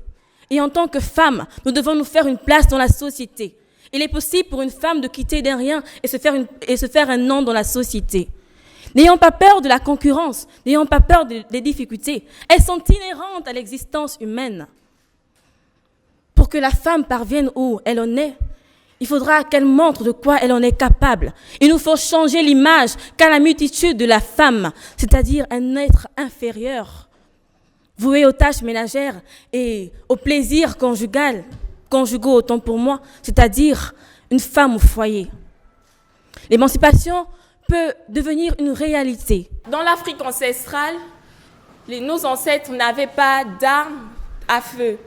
Speaker 14: Et en tant que femmes, nous devons nous faire une place dans la société. Il est possible pour une femme de quitter d'un rien et se faire un nom dans la société. N'ayons pas peur de la concurrence, n'ayons pas peur des difficultés. Elles sont inhérentes à l'existence humaine. Pour que la femme parvienne où elle en est, il faudra qu'elle montre de quoi elle en est capable. Il nous faut changer l'image qu'a la multitude de la femme, c'est-à-dire un être inférieur, voué aux tâches ménagères et aux plaisirs conjugaux autant pour moi, c'est-à-dire une femme au foyer. L'émancipation peut devenir une réalité.
Speaker 7: Dans l'Afrique ancestrale, nos ancêtres n'avaient pas d'armes à feu.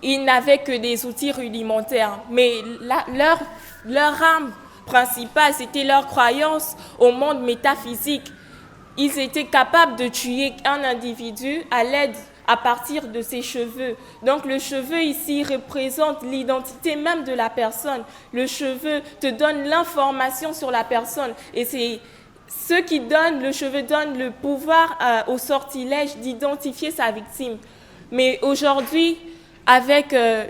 Speaker 7: Ils n'avaient que des outils rudimentaires. Mais leur arme principale, c'était leur croyance au monde métaphysique. Ils étaient capables de tuer un individu à partir de ses cheveux. Donc le cheveu ici représente l'identité même de la personne. Le cheveu te donne l'information sur la personne. Et c'est le cheveu donne le pouvoir au sortilège d'identifier sa victime. Mais aujourd'hui,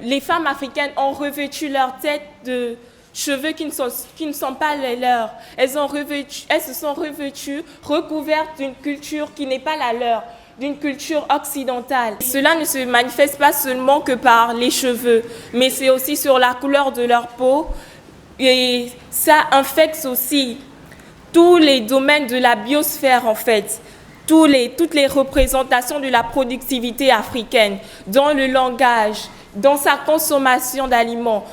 Speaker 7: les femmes africaines ont revêtu leur tête de cheveux qui ne sont pas les leurs. Elles se sont revêtues, recouvertes d'une culture qui n'est pas la leur, d'une culture occidentale. Cela ne se manifeste pas seulement que par les cheveux, mais c'est aussi sur la couleur de leur peau. Et ça infecte aussi tous les domaines de la biosphère, en fait. Toutes les représentations de la productivité africaine, dans le langage, dans sa consommation d'aliments.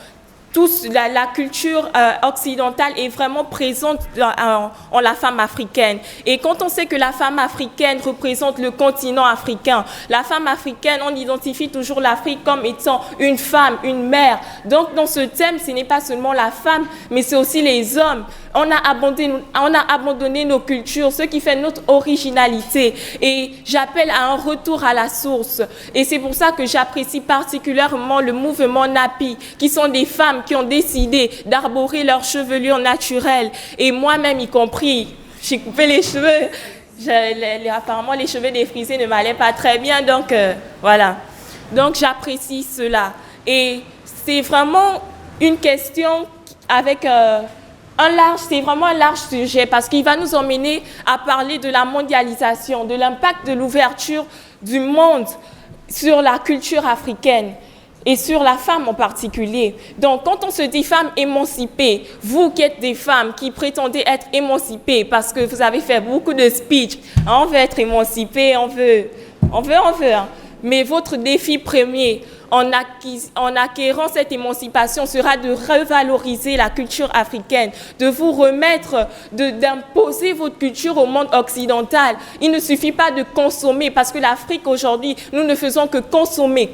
Speaker 7: la culture occidentale est vraiment présente en la femme africaine. Et quand on sait que la femme africaine représente le continent africain, la femme africaine, on identifie toujours l'Afrique comme étant une femme, une mère. Donc dans ce thème, ce n'est pas seulement la femme, mais c'est aussi les hommes. On a abandonné nos cultures, ce qui fait notre originalité. Et j'appelle à un retour à la source. Et c'est pour ça que j'apprécie particulièrement le mouvement Napi, qui sont des femmes qui ont décidé d'arborer leur chevelure naturelle. Et moi-même y compris, j'ai coupé les cheveux. Apparemment, les cheveux défrisés ne m'allaient pas très bien. Donc, voilà. Donc, j'apprécie cela. Et c'est vraiment une question avec... c'est vraiment un large sujet parce qu'il va nous emmener à parler de la mondialisation, de l'impact de l'ouverture du monde sur la culture africaine et sur la femme en particulier. Donc, quand on se dit femme émancipée, vous qui êtes des femmes qui prétendez être émancipées parce que vous avez fait beaucoup de speech, on veut être émancipée, on veut, hein. Mais votre défi premier en acquérant cette émancipation sera de revaloriser la culture africaine, de vous remettre, d'imposer votre culture au monde occidental. Il ne suffit pas de consommer, parce que l'Afrique aujourd'hui, nous ne faisons que consommer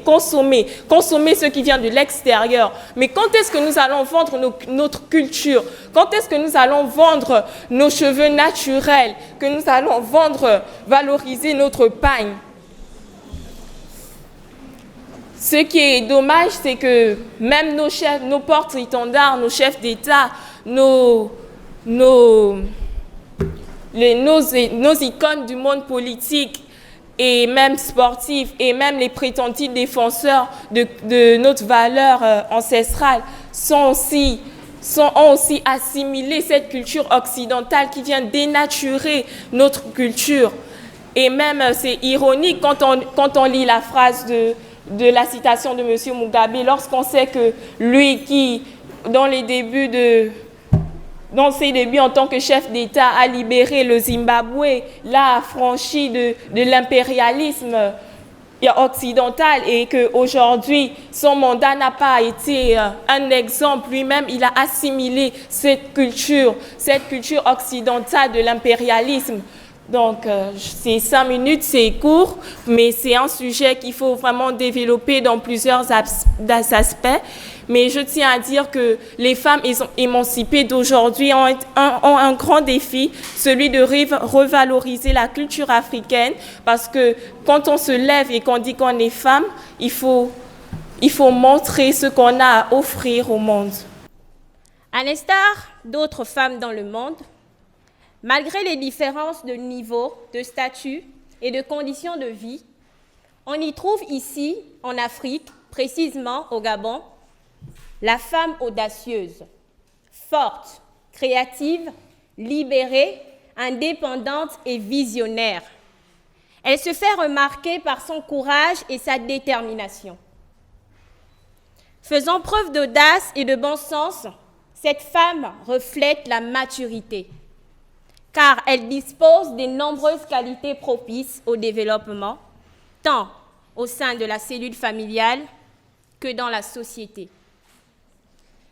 Speaker 7: ce qui vient de l'extérieur. Mais quand est-ce que nous allons vendre notre culture? Quand est-ce que nous allons vendre nos cheveux naturels? Que nous allons valoriser notre pagne? Ce qui est dommage, c'est que même nos chefs, nos porte-étendards, nos chefs d'État, nos icônes du monde politique et même sportifs et même les prétendus défenseurs de notre valeur ancestrale ont aussi assimilé cette culture occidentale qui vient dénaturer notre culture. Et même, c'est ironique quand on lit la phrase de la citation de M. Mugabe, lorsqu'on sait que lui qui, dans ses débuts en tant que chef d'État, a libéré le Zimbabwe, l'a affranchi de l'impérialisme occidental et qu'aujourd'hui, son mandat n'a pas été un exemple. Lui-même, il a assimilé cette culture occidentale de l'impérialisme. Donc, c'est 5 minutes, c'est court, mais c'est un sujet qu'il faut vraiment développer dans plusieurs aspects. Mais je tiens à dire que les femmes émancipées d'aujourd'hui ont un grand défi, celui de revaloriser la culture africaine, parce que quand on se lève et qu'on dit qu'on est femme, il faut montrer ce qu'on a à offrir au monde.
Speaker 10: À l'instar d'autres femmes dans le monde, malgré les différences de niveau, de statut et de conditions de vie, on y trouve ici, en Afrique, précisément au Gabon, la femme audacieuse, forte, créative, libérée, indépendante et visionnaire. Elle se fait remarquer par son courage et sa détermination. Faisant preuve d'audace et de bon sens, cette femme reflète la maturité, car elle dispose de nombreuses qualités propices au développement, tant au sein de la cellule familiale que dans la société.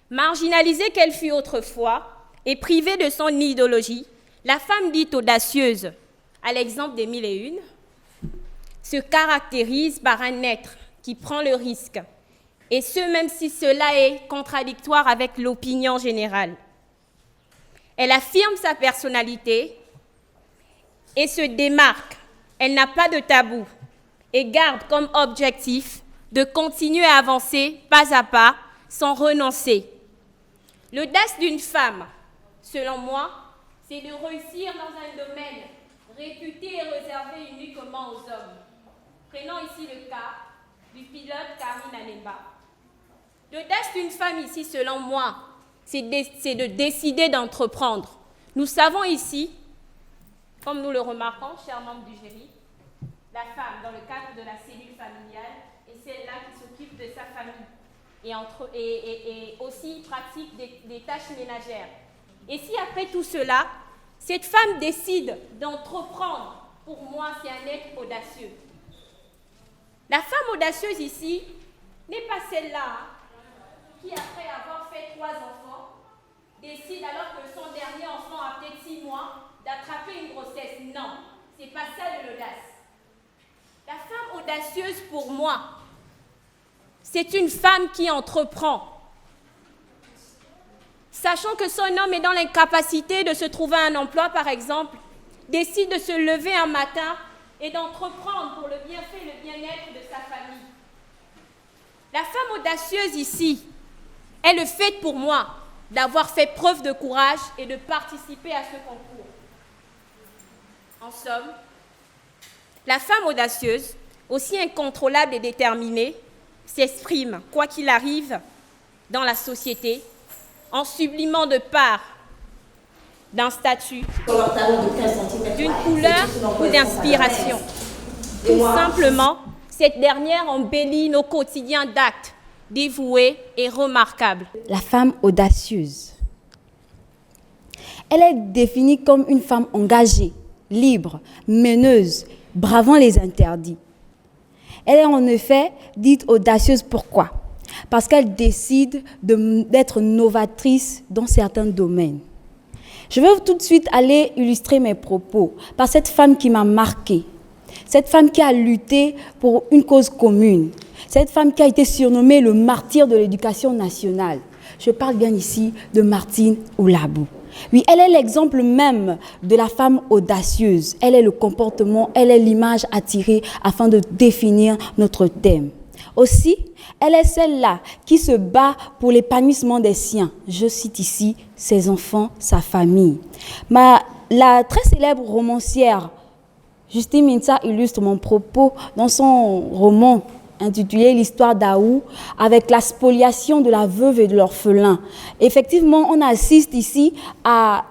Speaker 10: Marginalisée qu'elle fut autrefois et privée de son idéologie, la femme dite audacieuse, à l'exemple des 1001, se caractérise par un être qui prend le risque, et ce même si cela est contradictoire avec l'opinion générale. Elle affirme sa personnalité et se démarque. Elle n'a pas de tabou et garde comme objectif de continuer à avancer pas à pas sans renoncer. L'audace d'une femme, selon moi, c'est de réussir dans un domaine réputé et réservé uniquement aux hommes. Prenons ici le cas du pilote Karine Anemba. L'audace d'une femme ici, selon moi, c'est de décider d'entreprendre. Nous savons ici, comme nous le remarquons, chers membres du jury, la femme, dans le cadre de la cellule familiale, est celle-là qui s'occupe de sa famille et aussi pratique des tâches ménagères. Et si après tout cela, cette femme décide d'entreprendre, pour moi, c'est un être audacieux. La femme audacieuse ici n'est pas celle-là qui, après avoir fait 3 enfants, décide alors que son dernier enfant a peut-être 6 mois d'attraper une grossesse. Non, c'est pas ça de l'audace. La femme audacieuse pour moi, c'est une femme qui entreprend. Sachant que son homme est dans l'incapacité de se trouver un emploi, par exemple, décide de se lever un matin et d'entreprendre pour le bienfait et le bien-être de sa famille. La femme audacieuse ici est le fait pour moi d'avoir fait preuve de courage et de participer à ce concours. En somme, la femme audacieuse, aussi incontrôlable et déterminée, s'exprime, quoi qu'il arrive, dans la société, en sublimant de part d'un statut, d'une couleur ou d'inspiration. Tout simplement, cette dernière embellit nos quotidiens d'actes dévoués et remarquables.
Speaker 16: La femme audacieuse. Elle est définie comme une femme engagée, libre, meneuse, bravant les interdits. Elle est en effet dite audacieuse. Pourquoi ? Parce qu'elle décide d'être novatrice dans certains domaines. Je veux tout de suite aller illustrer mes propos par cette femme qui m'a marquée, cette femme qui a lutté pour une cause commune, cette femme qui a été surnommée le martyr de l'éducation nationale. Je parle bien ici de Martine Oulabou. Oui, elle est l'exemple même de la femme audacieuse. Elle est le comportement, elle est l'image à tirer afin de définir notre thème. Aussi, elle est celle-là qui se bat pour l'épanouissement des siens. Je cite ici ses enfants, sa famille. La très célèbre romancière Justine Mintsa illustre mon propos dans son roman intitulé L'histoire d'Aou, avec la spoliation de la veuve et de l'orphelin. Effectivement, on assiste ici à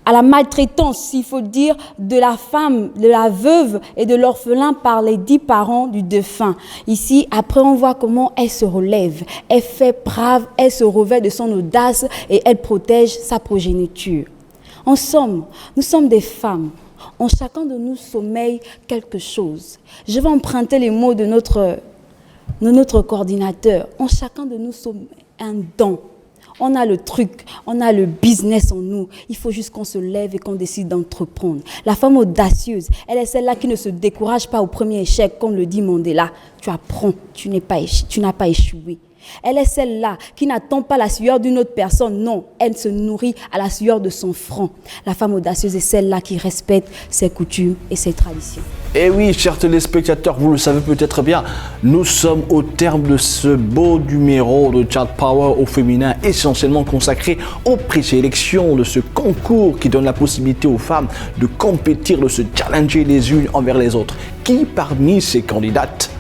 Speaker 16: la maltraitance, s'il faut dire, de la femme, de la veuve et de l'orphelin par les 10 parents du défunt. Ici, après, on voit comment elle se relève, elle fait brave, elle se revêt de son audace et elle protège sa progéniture. En somme, nous sommes des femmes. En chacun de nous sommeille quelque chose. Je vais emprunter les mots de notre coordinateur. En chacun de nous sommeille un don. On a le truc, on a le business en nous. Il faut juste qu'on se lève et qu'on décide d'entreprendre. La femme audacieuse, elle est celle-là qui ne se décourage pas au premier échec, comme le dit Mandela. Tu apprends, tu n'as pas échoué. Elle est celle-là qui n'attend pas la sueur d'une autre personne. Non, elle se nourrit à la sueur de son front. La femme audacieuse est celle-là qui respecte ses coutumes et ses traditions.
Speaker 1: Et oui, chers téléspectateurs, vous le savez peut-être bien, nous sommes au terme de ce beau numéro de Child Power au féminin, essentiellement consacré aux présélections de ce concours qui donne la possibilité aux femmes de compétir, de se challenger les unes envers les autres. Qui parmi ces candidates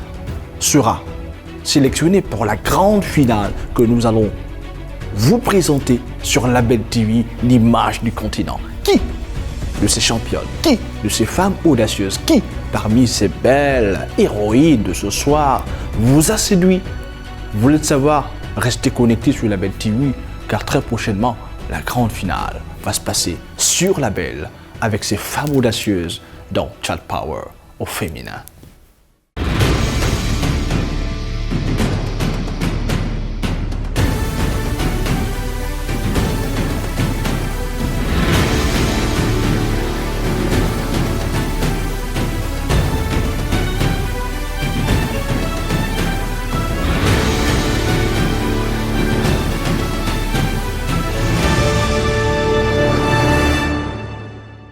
Speaker 1: sera sélectionné pour la grande finale que nous allons vous présenter sur Label TV, l'image du continent? Qui de ces championnes, qui de ces femmes audacieuses, qui parmi ces belles héroïnes de ce soir vous a séduit? Vous voulez le savoir? Restez connectés sur Label TV, car très prochainement, la grande finale va se passer sur Label avec ces femmes audacieuses dans Child Power au féminin.